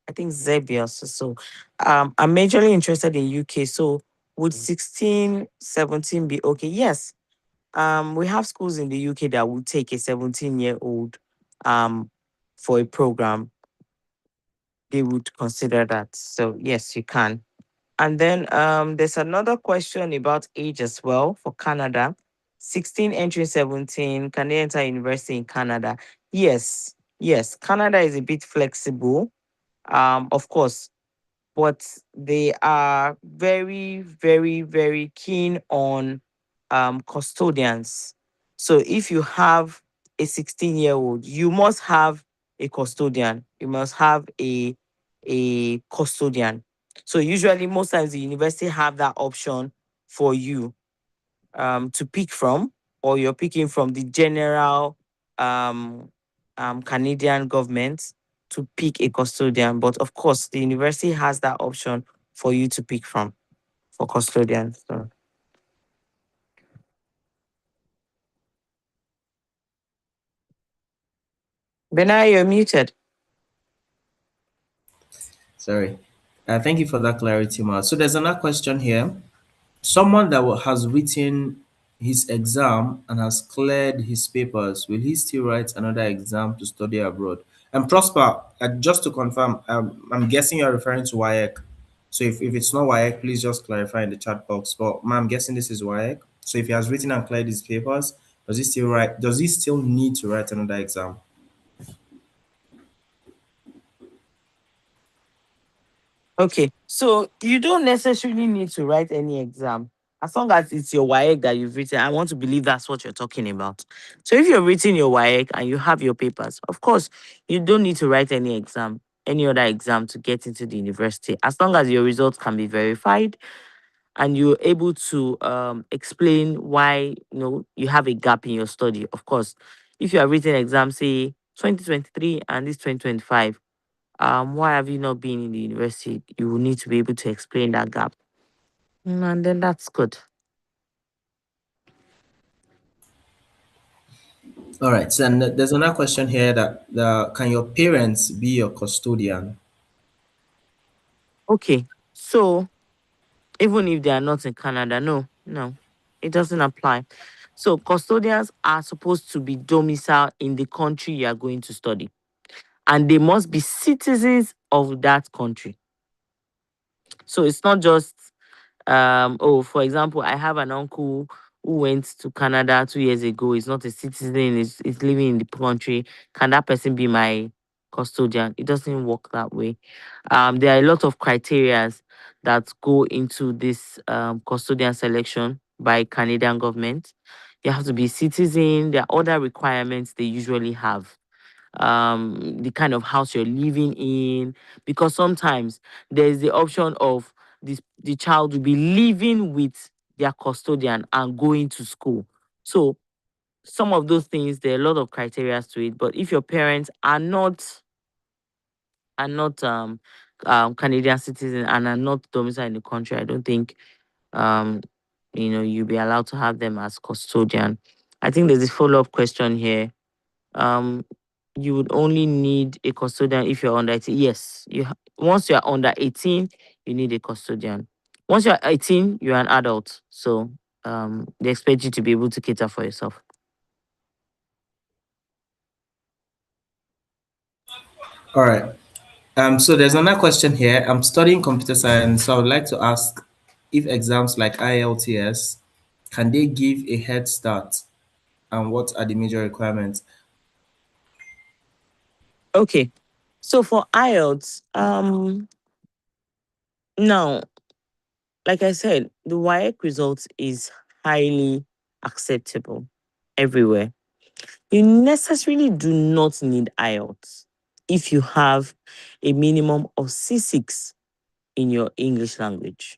I think Xavier. So I'm majorly interested in UK. So would 16, 17 be okay? Yes. We have schools in the UK that would take a 17-year-old for a program. They would consider that. So yes, you can. And then there's another question about age as well for Canada. 16 entering 17, can they enter university in Canada? Yes, yes. Canada is a bit flexible, of course, but they are very, very, very keen on custodians. So if you have a 16-year-old, you must have a custodian. You must have a custodian. So usually most times the university have that option for you to pick from, or you're picking from the general Canadian government to pick a custodian. But of course, the university has that option for you to pick from for custodians. So. Benai, you're muted. Sorry. Thank you for that clarity, Ma. So there's another question here. Someone that has written his exam and has cleared his papers, will he still write another exam to study abroad? And Prosper, just to confirm, I'm guessing you're referring to WAEC. So if it's not WAEC, please just clarify in the chat box. But I'm guessing this is WAEC. So if he has written and cleared his papers, does he still write? Does he still need to write another exam? Okay, so you don't necessarily need to write any exam. As long as it's your WAEC that you've written, I want to believe that's what you're talking about. So if you're writing your WAEC and you have your papers, of course, you don't need to write any exam, any other exam to get into the university. As long as your results can be verified and you're able to explain why you have a gap in your study. Of course, if you have written exam, say 2023 and this 2025, why have you not been in the university? You will need to be able to explain that gap. And then that's good. All right. So and there's another question here that can your parents be your custodian? Okay. So even if they are not in Canada, no, it doesn't apply. So custodians are supposed to be domiciled in the country you are going to study. And they must be citizens of that country. So it's not just for example, I have an uncle who went to Canada 2 years ago. He's not a citizen, is living in the country. Can that person be my custodian? It doesn't work that way. There are a lot of criteria that go into this custodian selection by Canadian government. You have to be citizen. There are other requirements they usually have, the kind of house you're living in, because sometimes there's the option of the child will be living with their custodian and going to school. So some of those things, there are a lot of criteria to it. But if your parents are not Canadian citizens and are not domiciled in the country, I don't think you'll be allowed to have them as custodian. I think there's a follow-up question here. You would only need a custodian if you're under 18. Yes, once you're under 18, you need a custodian. Once you're 18, you're an adult. So they expect you to be able to cater for yourself. All right. So there's another question here. I'm studying computer science, so I would like to ask if exams like IELTS, can they give a head start, and what are the major requirements? Okay. So for IELTS, now, like I said, the WAEC result is highly acceptable everywhere. You necessarily do not need IELTS if you have a minimum of C6 in your English language.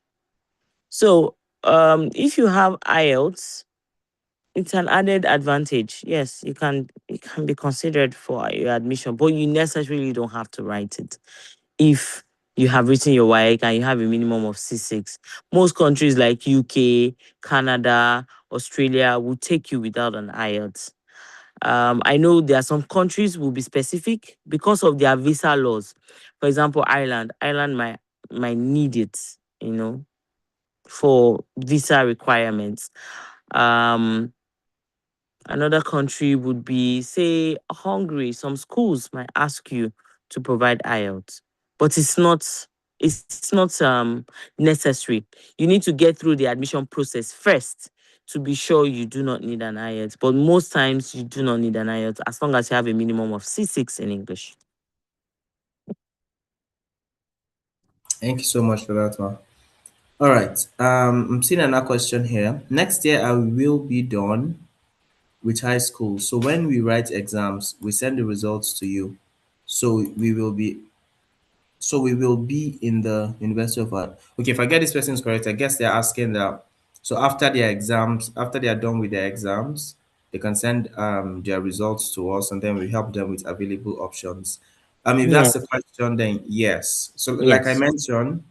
So if you have IELTS, it's an added advantage. Yes, it can be considered for your admission, but you necessarily don't have to write it if you have written your WAEC and you have a minimum of C6. Most countries like UK, Canada, Australia will take you without an IELTS. I know there are some countries will be specific because of their visa laws. For example, Ireland. Ireland might need it, for visa requirements. Another country would be, say, Hungary. Some schools might ask you to provide IELTS, but it's not necessary. You need to get through the admission process first to be sure you do not need an IELTS. But most times you do not need an IELTS as long as you have a minimum of C6 in English. Thank you so much for that, ma. All right. I'm seeing another question here. Next year, I will be done with high school. So when we write exams, we send the results to you. So we will be in the University of Art. Okay, if I get this person correct, I guess they're asking that. So after their exams, after they are done with their exams, they can send their results to us, and then we help them with available options. If that's Yes, the question, then yes. So like I yes. mentioned,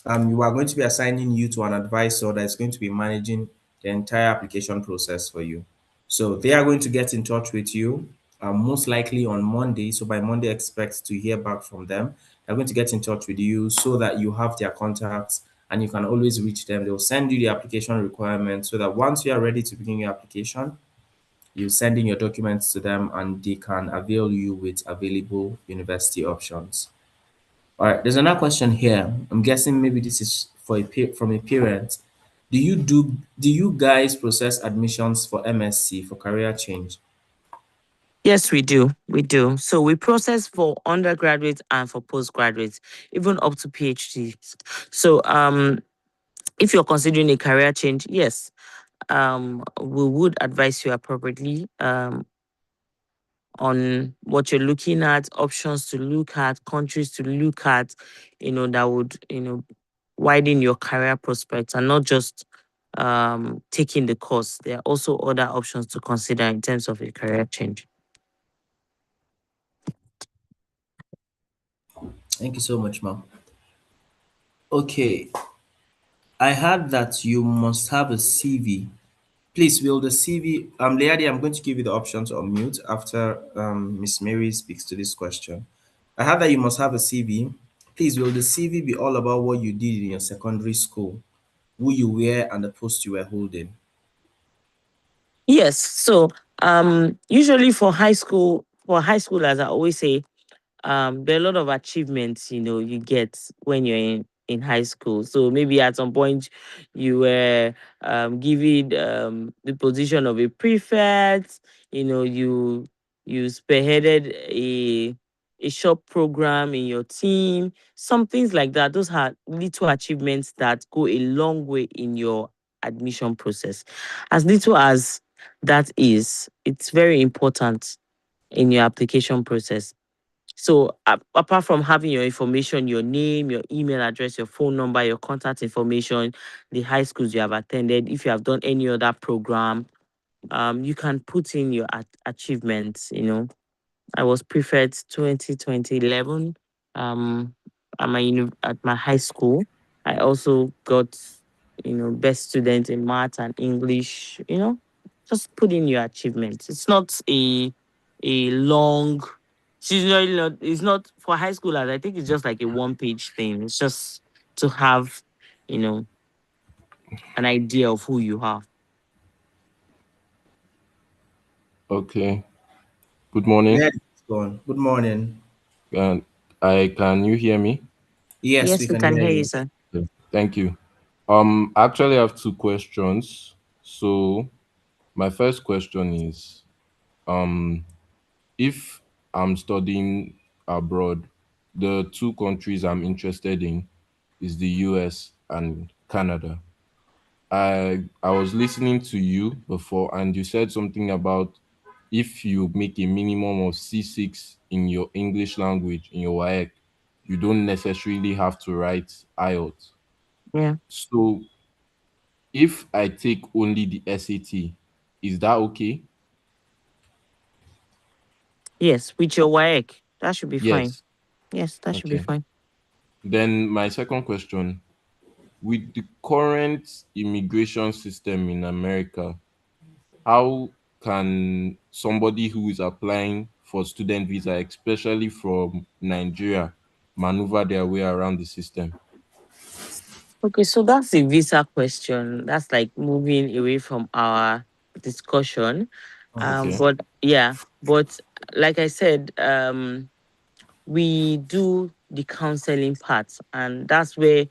you are going to be assigning you to an advisor that is going to be managing the entire application process for you. So they are going to get in touch with you, most likely on Monday. So by Monday, expect to hear back from them. They're going to get in touch with you so that you have their contacts and you can always reach them. They'll send you the application requirements so that once you are ready to begin your application, you send in your documents to them and they can avail you with available university options. All right, there's another question here. I'm guessing maybe this is from a parent. Do you guys process admissions for MSc for career change? Yes, we do. We do. So we process for undergraduates and for postgraduates, even up to PhD. So if you're considering a career change, yes, we would advise you appropriately on what you're looking at, options to look at, countries to look at, that would, widen your career prospects and not just taking the course. There are also other options to consider in terms of a career change. Thank you so much, ma'am. Okay, I heard that you must have a CV. Please, will the CV, Lady, I'm going to give you the option to unmute after Miss Mary speaks to this question. I heard that you must have a CV. Please, will the CV be all about what you did in your secondary school, who you were, and the post you were holding? Yes. So usually for high school, as I always say, there are a lot of achievements, you get when you're in high school. So maybe at some point you were given the position of a prefect, you spearheaded a shop program in your team, some things like that. Those are little achievements that go a long way in your admission process. As little as that is, it's very important in your application process. So apart from having your information, your name, your email address, your phone number, your contact information, the high schools you have attended, if you have done any other program, you can put in your achievements. I was prefect 2011 at my high school. I also got best student in math and English. Just put in your achievements. It's not a long. It's not for high schoolers. I think it's just like a one-page thing. It's just to have, an idea of who you are. Okay. Good morning. Yeah, it's gone. Good morning. Can you hear me? Yes, Yes, we we can can hear hear you, you. sir. Okay, thank you. I actually have two questions. So my first question is, if I'm studying abroad, the two countries I'm interested in is the US and Canada. I was listening to you before and you said something about if you make a minimum of C6 in your English language in your WAEC, you don't necessarily have to write IELTS. Yeah. So if I take only the SAT, is that okay? Yes, with your WAEC, that should be fine. Yes. Yes, that should be Okay. fine. Then my second question, with the current immigration system in America, how can somebody who is applying for student visa, especially from Nigeria, maneuver their way around the system? Okay, so that's a visa question. That's like moving away from our discussion. Okay. But yeah, but like I said, we do the counseling part, and that's where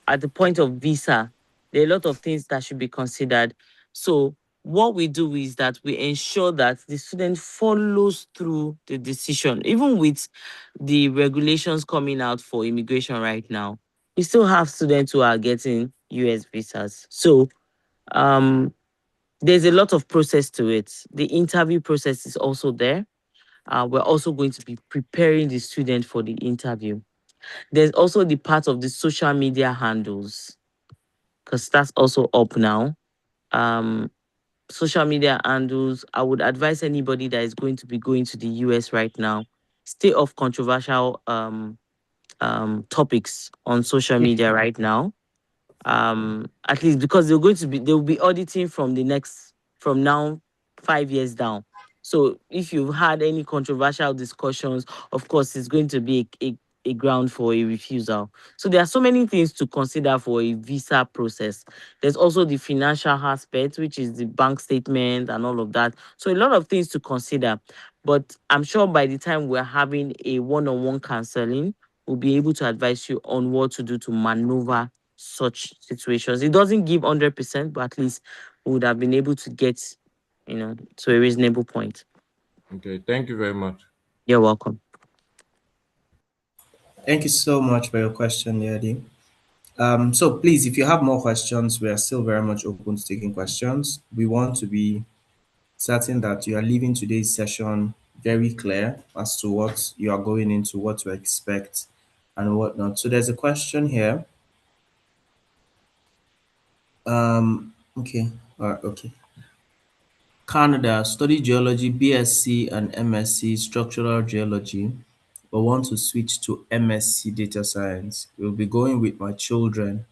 at the point of visa, there are a lot of things that should be considered. So what we do is that we ensure that the student follows through the decision, even with the regulations coming out for immigration right now. We still have students who are getting US visas. So um, there's a lot of process to it. The interview process is also there. We're also going to be preparing the student for the interview. There's also the part of the social media handles, because that's also up now. Um, Social media handles, I would advise anybody that is going to be going to the US right now, stay off controversial topics on social media right now. At least because they'll be auditing from now 5 years down. So if you've had any controversial discussions, of course it's going to be a ground for a refusal. So there are so many things to consider for a visa process. There's also the financial aspect, which is the bank statement and all of that. So a lot of things to consider. But I'm sure by the time we're having a one-on-one counseling, we'll be able to advise you on what to do to maneuver such situations. It doesn't give 100%, but at least we would have been able to get, to a reasonable point. Okay, thank you very much. You're welcome. Thank you so much for your question, Yadi. So please, if you have more questions, we are still very much open to taking questions. We want to be certain that you are leaving today's session very clear as to what you are going into, what to expect, and whatnot. So there's a question here. Okay, all right, okay. Canada, study geology, BSc and MSc structural geology, but want to switch to MSc data science. We'll be going with my children.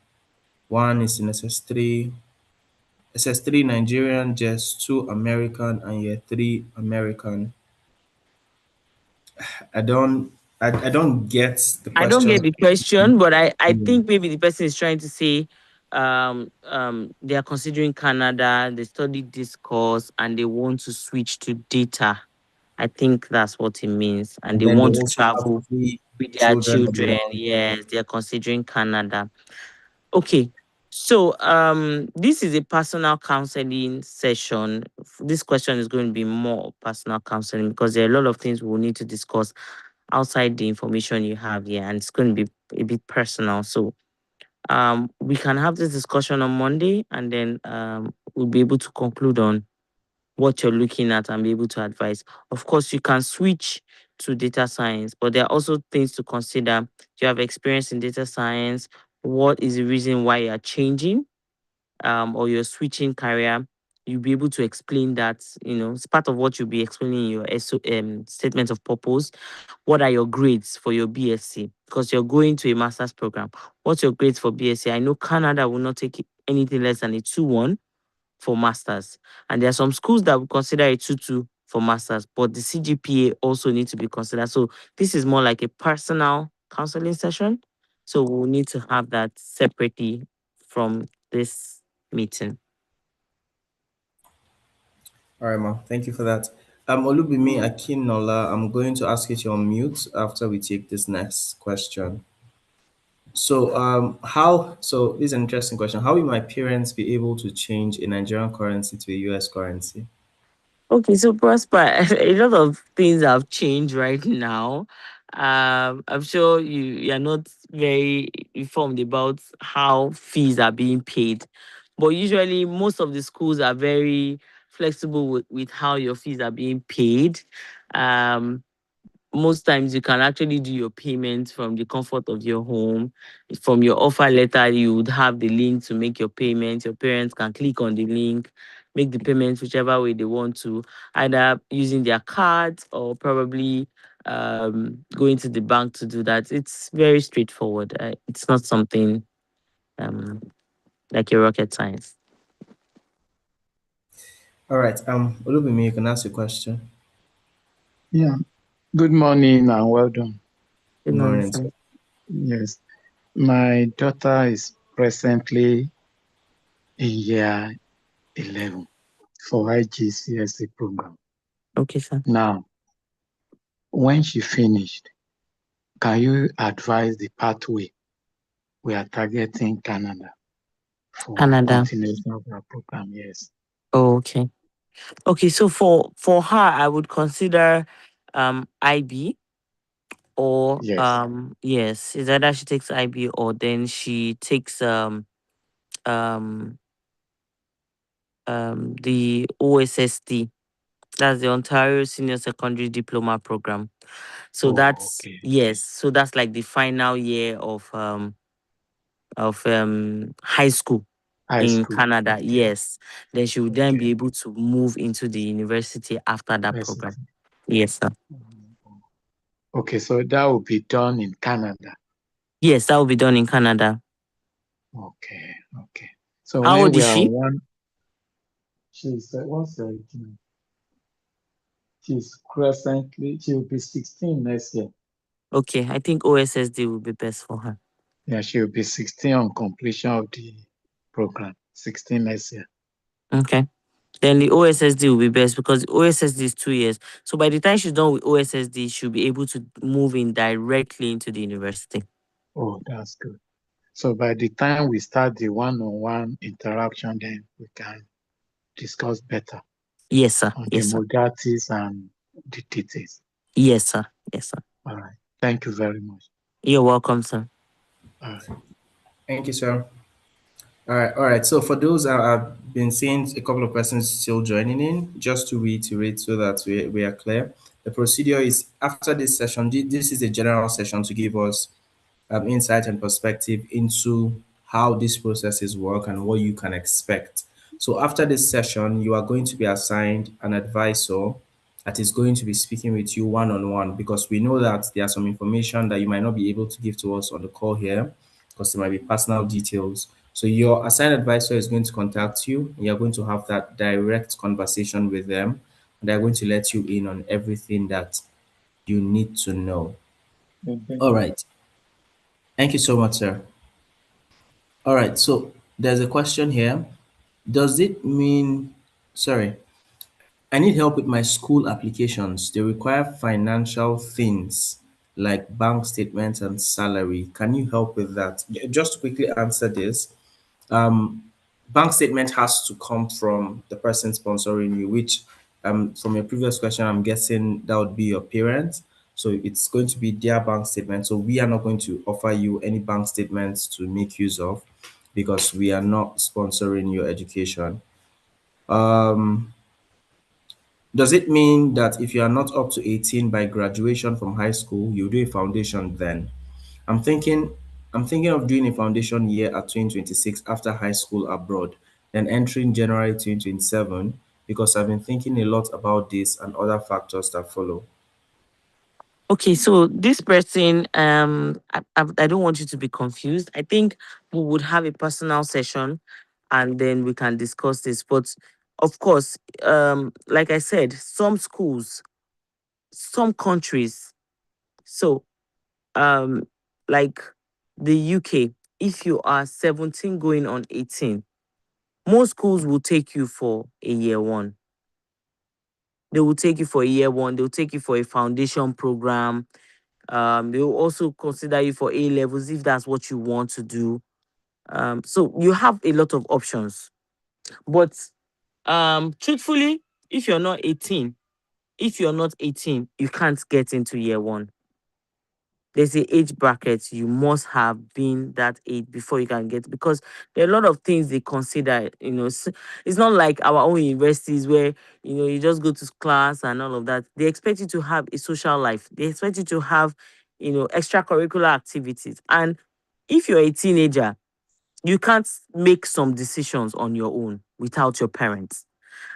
One is in SS3 Nigerian, just 2 American, and year 3 American. I don't I don't get the I don't question. get the question, but I think maybe the person is trying to say they are considering Canada, they studied this course and they want to switch to data. I think that's what it means. And And they then they want to also have travel 3 with their children of children. their own. Yes, they are considering Canada. Okay. So this is a personal counseling session. This question is going to be more personal counseling because there are a lot of things we'll need to discuss outside the information you have here, and it's going to be a bit personal. So we can have this discussion on Monday, and then we'll be able to conclude on what you're looking at and be able to advise. Of course, you can switch to data science, but there are also things to consider. Do you have experience in data science? What is the reason why you're changing or you're switching career? You'll be able to explain that, it's part of what you'll be explaining in your statement of purpose. What are your grades for your BSc? Because you're going to a master's program. What's your grades for BSc? I know Canada will not take anything less than a 2-1 for masters. And there are some schools that will consider a 2-2 for masters, but the CGPA also needs to be considered. So this is more like a personal counseling session. So we'll need to have that separately from this meeting. All right, ma. Thank you for that. Olubimi Akinola, I'm going to ask you to unmute after we take this next question. So, so this is an interesting question. How will my parents be able to change a Nigerian currency to a US currency? Okay, so Prosper, a lot of things have changed right now. I'm sure you're not very informed about how fees are being paid, but usually most of the schools are very flexible with how your fees are being paid. Um, Most times you can actually do your payments from the comfort of your home. From your offer letter, you would have the link to make your payment. Your parents can click on the link, make the payments whichever way they want to, either using their cards or probably going to the bank to do that. It's very straightforward. It's not something like a rocket science. All right. Olubimi, you can ask your question. Yeah. Good morning and well done. Good Good morning, morning. sir. Yes. My daughter is presently in year 11 for IGCSE program. Okay, sir. Now, when she finished, can you advise the pathway we are targeting Canada for Canada. continuation of our program? Yes. Oh, okay. Okay, so for her, I would consider IB or Yes. yes, it's either she takes IB or then she takes um the OSSD. That's the Ontario Senior Secondary Diploma Program. So Oh, that's okay. yes, so that's like the final year of high school High in school. Canada. Okay. Yes. Then she would then Okay. be able to move into the university after that program. University. Yes, sir. Okay, so that will be done in Canada. Yes, that will be done in Canada. Okay. Okay. So How when old we is are she? one, she's what's her age? She's presently, she'll be 16 next year. Okay, I think OSSD will be best for her. Yeah, she'll be 16 on completion of the program. 16 next year. Okay. Then the OSSD will be best because OSSD is 2 years. So by the time she's done with OSSD, she'll be able to move in directly into the university. Oh, that's good. So by the time we start the one-on-one interaction, then we can discuss better Yes, sir. on the Yes, sir. modalities and the details. Yes, sir. Yes, sir. All right. Thank you very much. You're welcome, sir. All right. Thank you, sir. All right. So for those I've been seeing a couple of persons still joining in, just to reiterate so that we are clear. The procedure is after this session, this is a general session to give us insight and perspective into how these processes work and what you can expect. So after this session, you are going to be assigned an advisor that is going to be speaking with you one-on-one because we know that there are some information that you might not be able to give to us on the call here because there might be personal details. So your assigned advisor is going to contact you. You're going to have that direct conversation with them. And they're going to let you in on everything that you need to know. All right. Thank you so much, sir. All right, so there's a question here. Does it mean, sorry, I need help with my school applications. They require financial things like bank statements and salary. Can you help with that? Just to quickly answer this, um, bank statement has to come from the person sponsoring you, which from your previous question, I'm guessing that would be your parents. So it's going to be their bank statement. So we are not going to offer you any bank statements to make use of because we are not sponsoring your education. Um, does it mean that if you are not up to 18 by graduation from high school, you do a foundation then? I'm thinking I'm thinking of doing a foundation year at 2026 after high school abroad, then entering January 2027 because I've been thinking a lot about this and other factors that follow. Okay, so this person, I don't want you to be confused. I think we would have a personal session and then we can discuss this. But of course, like I said, some schools, some countries, so um, like the UK, if you are 17 going on 18, most schools will take you for a year one. They will take you for a year one, they'll take you for a foundation program. They will also consider you for A levels if that's what you want to do. So you have a lot of options. But truthfully, if you're not 18, you can't get into year one. There's a age bracket. You must have been that age before you can get, because there are a lot of things they consider. It's not like our own universities where you just go to class and all of that. They expect you to have a social life. They expect you to have extracurricular activities. And if you're a teenager, you can't make some decisions on your own without your parents.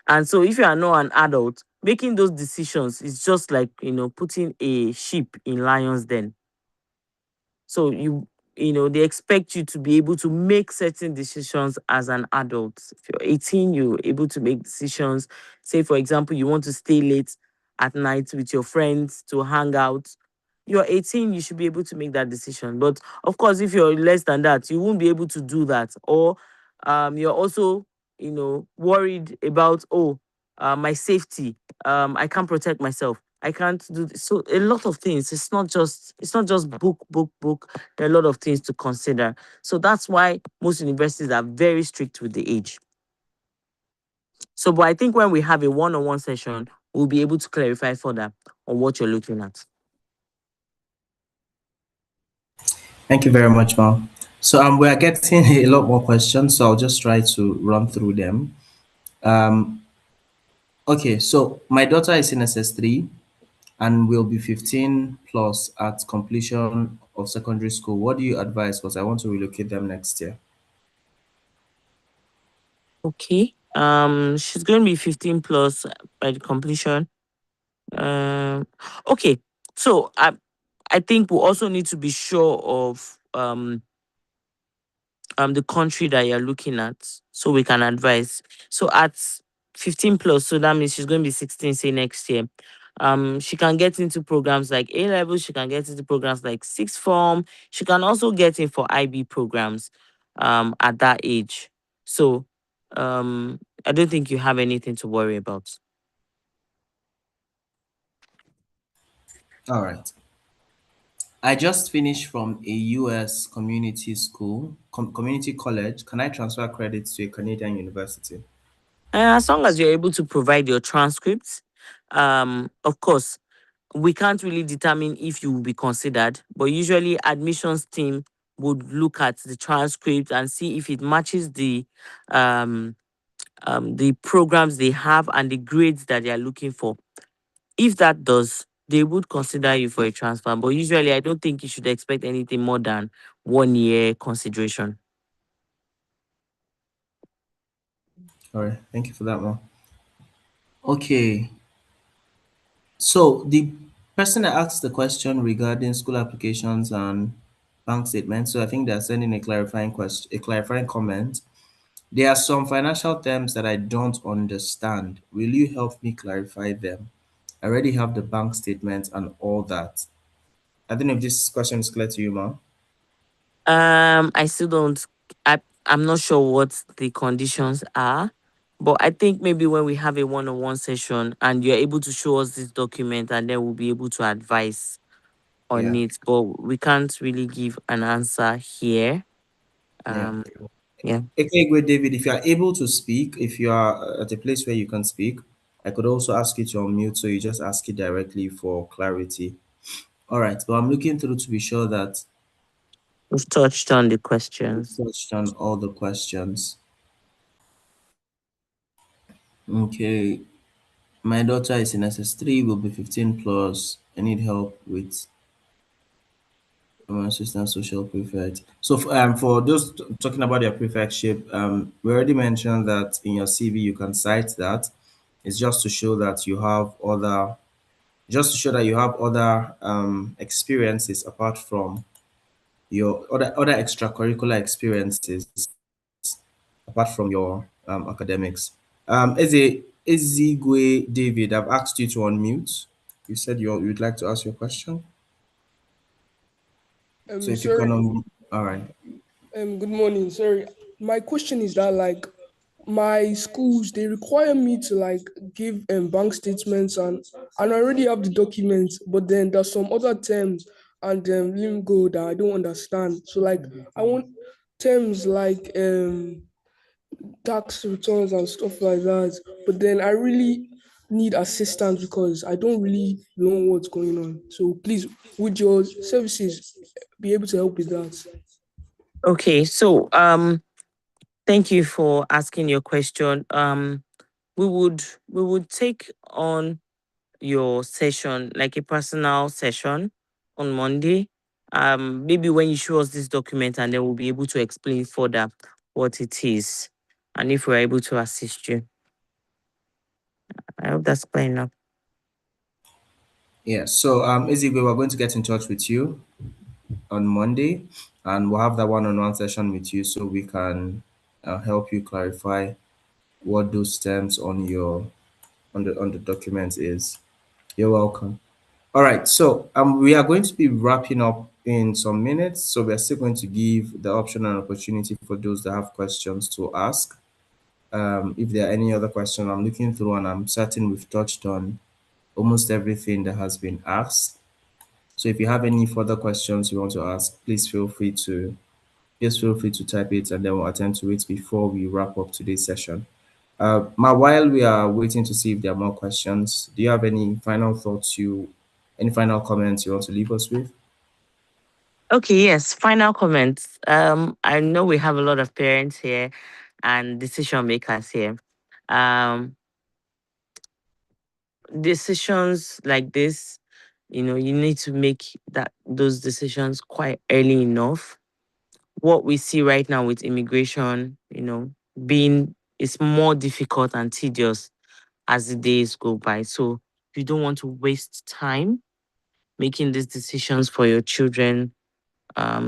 And so if you are not an adult, making those decisions is just like putting a sheep in lion's den. So they expect you to be able to make certain decisions as an adult. If you're 18, you're able to make decisions. Say, for example, you want to stay late at night with your friends to hang out. You're 18, you should be able to make that decision. But of course, if you're less than that, you won't be able to do that. Or you're also, worried about, my safety. I can't protect myself. I can't do this. So a lot of things. It's not just book. There are a lot of things to consider. So that's why most universities are very strict with the age. So, but I think when we have a one-on-one session, we'll be able to clarify further on what you're looking at. Thank you very much, Mom. So we are getting a lot more questions, so I'll just try to run through them. Okay, so my daughter is in SS3 and will be 15 plus at completion of secondary school. What do you advise? Because I want to relocate them next year. Okay. She's going to be 15 plus by the completion. Okay. So I think we also need to be sure of the country that you're looking at, so we can advise. So at 15 plus, so that means she's going to be 16, say next year. She can get into programs like A level, she can get into programs like sixth form, she can also get in for IB programs at that age. So I don't think you have anything to worry about. All right. I just finished from a US community school, community college. Can I transfer credits to a Canadian university? As long as you're able to provide your transcripts, of course, we can't really determine if you will be considered, but usually admissions team would look at the transcript and see if it matches the programs they have and the grades that they are looking for. If that does, they would consider you for a transfer. But usually, I don't think you should expect anything more than 1 year consideration. All right, thank you for that one. Okay. So the person that asked the question regarding school applications and bank statements, so I think they're sending a clarifying question, a clarifying comment. There are some financial terms that I don't understand. Will you help me clarify them? I already have the bank statements and all that. I don't know if this question is clear to you, Ma. I still don't. I'm not sure what the conditions are, but I think maybe when we have a one-on-one session and you're able to show us this document, and then we'll be able to advise on it. But we can't really give an answer here. Yeah. Okay, great, David. If you are able to speak, if you are at a place where you can speak, I could also ask you to unmute, so you just ask it directly for clarity. All right, but I'm looking through to be sure that we've touched on the questions. We've touched on all the questions. Okay, my daughter is in SS3, will be 15 plus. I need help with my assistant social prefect. So for those talking about your prefectship, we already mentioned that in your CV you can cite that. It's just to show that you have other, experiences apart from your other extracurricular experiences apart from your academics. Ezigwe David, I've asked you to unmute. You said you'd like to ask your question. So if you can unmute, all right. Good morning. Sorry, my question is that my schools, they require me to give bank statements, and I already have the documents, but then there's some other terms and lingo that I don't understand. So I want terms like tax returns and stuff like that, but then I really need assistance because I don't really know what's going on. So please, would your services be able to help with that? Okay, so thank you for asking your question. We would take on your session, like a personal session on Monday. Maybe when you show us this document, and then we'll be able to explain further what it is and if we're able to assist you. I hope that's clear enough. Yeah, so Ezigwe, we're going to get in touch with you on Monday, and we'll have that one-on-one session with you so we can help you clarify what those terms on the document is. You're welcome. All right, so we are going to be wrapping up in some minutes, so we're still going to give the option and opportunity for those that have questions to ask. If there are any other questions, I'm looking through and I'm certain we've touched on almost everything that has been asked. So if you have any further questions you want to ask, please feel free to type it, and then we'll attend to it before we wrap up today's session. While we are waiting to see if there are more questions, do you have any final thoughts any final comments you want to leave us with? Okay, yes, final comments. I know we have a lot of parents here and decision makers here. Decisions like this, you need to make those decisions quite early enough. What we see right now with immigration, it's more difficult and tedious as the days go by. So you don't want to waste time making these decisions for your children,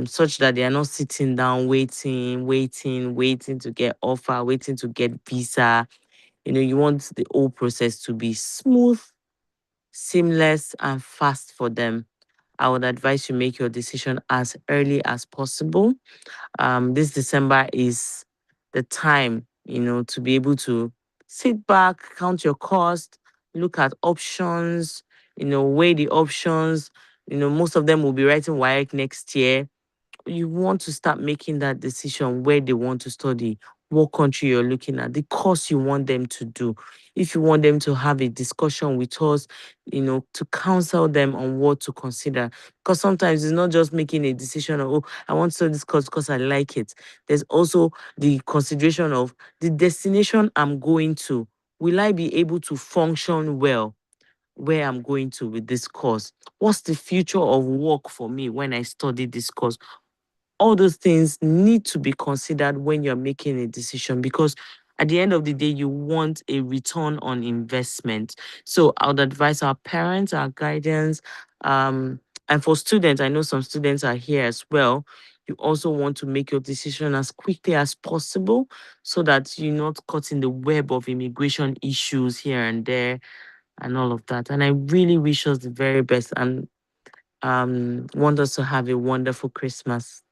such that they are not sitting down waiting to get offer, waiting to get visa. You want the whole process to be smooth, seamless, and fast for them. I would advise you make your decision as early as possible. This December is the time, to be able to sit back, count your cost, look at options, weigh the options. Most of them will be writing WAEC next year. You want to start making that decision where they want to study, what country you're looking at, the course you want them to do. If you want them to have a discussion with us, to counsel them on what to consider. Because sometimes it's not just making a decision of, I want to study this course because I like it. There's also the consideration of the destination I'm going to. Will I be able to function well where I'm going to with this course? What's the future of work for me when I study this course? All those things need to be considered when you're making a decision, because at the end of the day, you want a return on investment. So I would advise our parents, our guardians, and for students, I know some students are here as well. You also want to make your decision as quickly as possible so that you're not caught in the web of immigration issues here and there and all of that. And I really wish us the very best and want us to have a wonderful Christmas.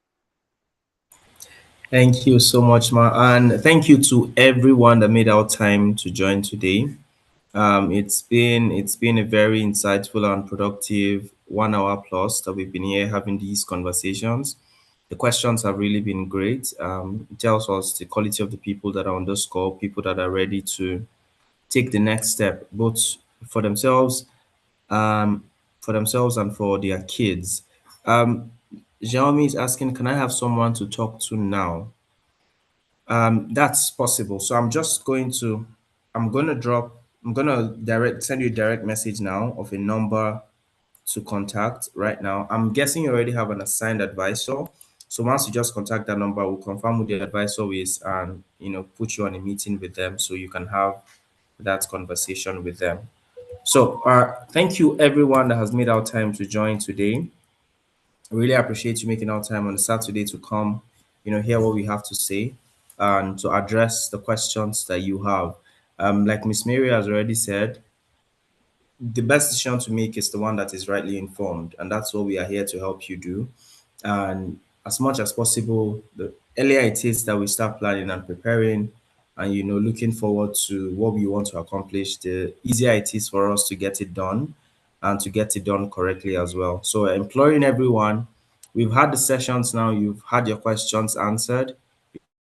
Thank you so much, Ma, and thank you to everyone that made our time to join today. It's been a very insightful and productive 1 hour plus that we've been here having these conversations. The questions have really been great. It tells us the quality of the people that are on this call, people that are ready to take the next step, both for themselves, and for their kids. Xiaomi is asking, can I have someone to talk to now? That's possible. So I'm gonna send you a direct message now of a number to contact right now. I'm guessing you already have an assigned advisor. So once you just contact that number, we'll confirm who the advisor is and put you on a meeting with them so you can have that conversation with them. So thank you everyone that has made our time to join today. I really appreciate you making our time on a Saturday to come, hear what we have to say and to address the questions that you have. Like Miss Mary has already said, the best decision to make is the one that is rightly informed, and that's what we are here to help you do. And as much as possible, the earlier it is that we start planning and preparing and looking forward to what we want to accomplish, the easier it is for us to get it done and to get it done correctly as well. So imploring everyone, we've had the sessions now, you've had your questions answered,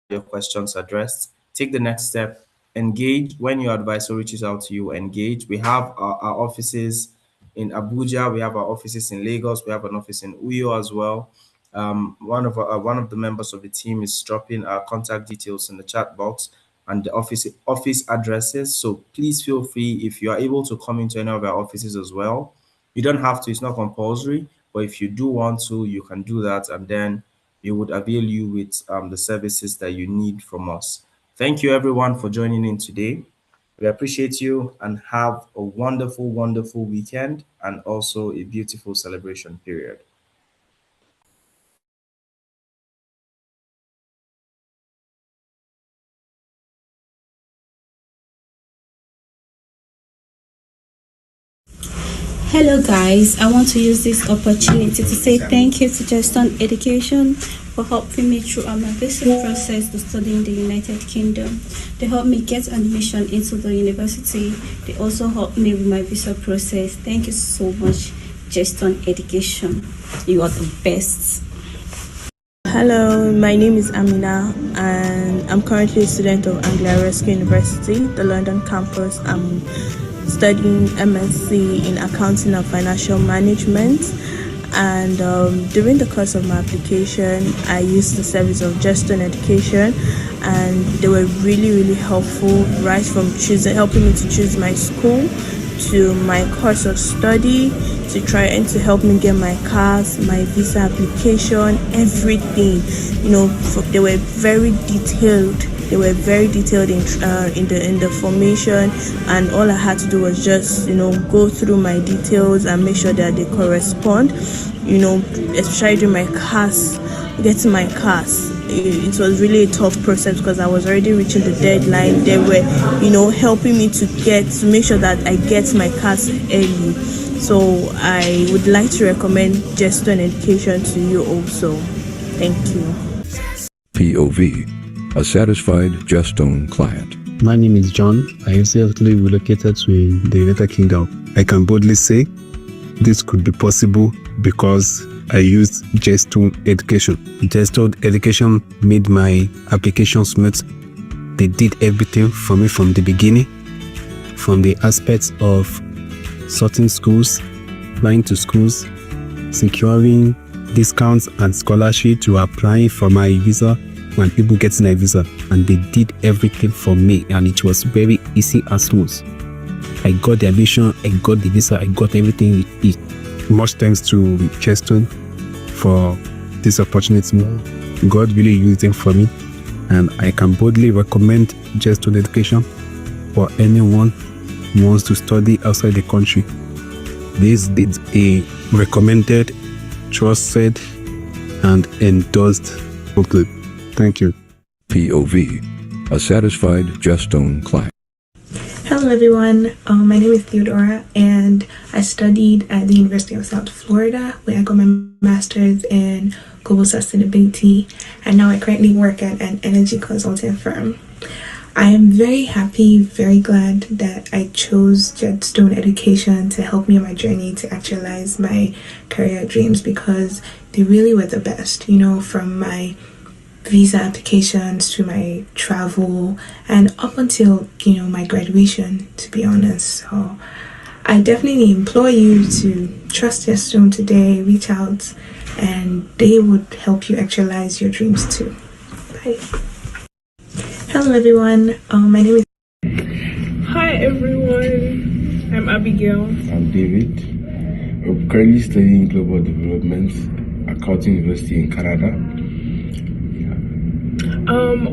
your questions addressed. Take the next step, engage when your advisor reaches out to you, engage. We have our offices in Abuja, we have our offices in Lagos, we have an office in Uyo as well. One of the members of the team is dropping our contact details in the chat box and the office addresses. So please feel free, if you are able to come into any of our offices as well. You don't have to, it's not compulsory, but if you do want to, you can do that, and then we would avail you with the services that you need from us. Thank you everyone for joining in today. We appreciate you and have a wonderful, wonderful weekend and also a beautiful celebration period. Hello guys, I want to use this opportunity to say thank you to Justin Education for helping me throughout my visa process to study in the United Kingdom. They helped me get admission into the university. They also helped me with my visa process. Thank you so much, Justin Education. You are the best. Hello, my name is Amina, and I'm currently a student of Anglia Ruskin University, the London campus. I'm studying MSc in Accounting and Financial Management. And during the course of my application, I used the service of Justin Education, and they were really helpful, right from helping me to choose my school, to my course of study, to try and to help me get my cars, my visa application, everything. They were very detailed. They were very detailed in the formation, and all I had to do was just go through my details and make sure that they correspond. Especially during my cars, getting my cars. It was really a tough process because I was already reaching the deadline. They were, helping me to make sure that I get my cars early. So I would like to recommend Justin Education to you also. Thank you. POV, a satisfied Justone client. My name is John. I recently relocated to the United Kingdom. I can boldly say this could be possible because I used Justone Education. Justone Education made my application smooth. They did everything for me from the beginning, from the aspects of sorting schools, applying to schools, securing discounts and scholarship, to applying for my visa when people getting a visa, and they did everything for me, and it was very easy and smooth. I got the admission, I got the visa, I got everything. Much thanks to Justone for this opportunity. God really used them for me, and I can boldly recommend Justone Education for anyone who wants to study outside the country. This is a recommended, trusted, and endorsed booklet. Thank you. POV, a satisfied Justone client. Hello everyone, my name is Theodora, and I studied at the University of South Florida, where I got my master's in global sustainability, and now I currently work at an energy consulting firm. I am very happy, very glad that I chose Justone Education to help me on my journey to actualize my career dreams, because they really were the best, from my visa applications to my travel and up until my graduation, to be honest. So I definitely implore you to trust Justone today, reach out, and they would help you actualize your dreams too. Bye. Hello everyone, my name is Hi everyone, I'm Abigail. I'm David. I'm currently studying global development at Carleton University in Canada.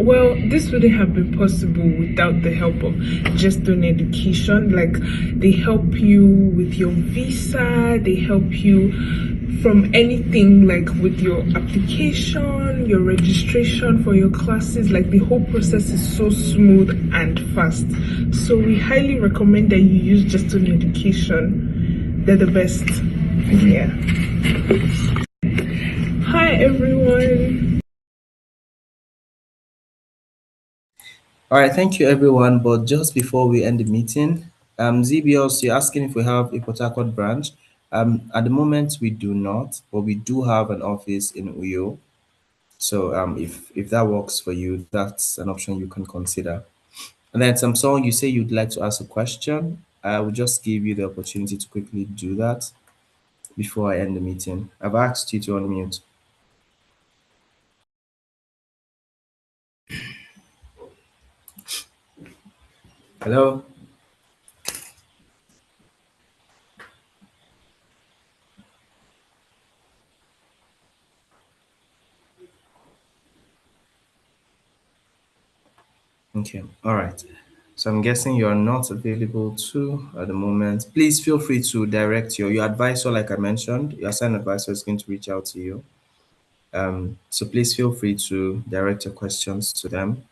Well, this wouldn't have been possible without the help of Justone Education. Like, they help you with your visa, they help you from anything, like with your application, your registration for your classes. Like, the whole process is so smooth and fast. So we highly recommend that you use Justone Education. They're the best. Yeah. Hi everyone. All right, thank you everyone. But just before we end the meeting, ZBOS, you're asking if we have a Port Harcourt branch. At the moment we do not, but we do have an office in Uyo. So if that works for you, that's an option you can consider. And then Samsung, you say you'd like to ask a question. I will just give you the opportunity to quickly do that before I end the meeting. I've asked you to unmute. Hello. Okay, all right. So I'm guessing you are not available too at the moment. Please feel free to direct your advisor, like I mentioned, your assigned advisor is going to reach out to you. So please feel free to direct your questions to them.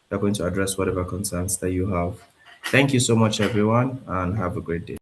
They're going to address whatever concerns that you have. Thank you so much, everyone, and have a great day.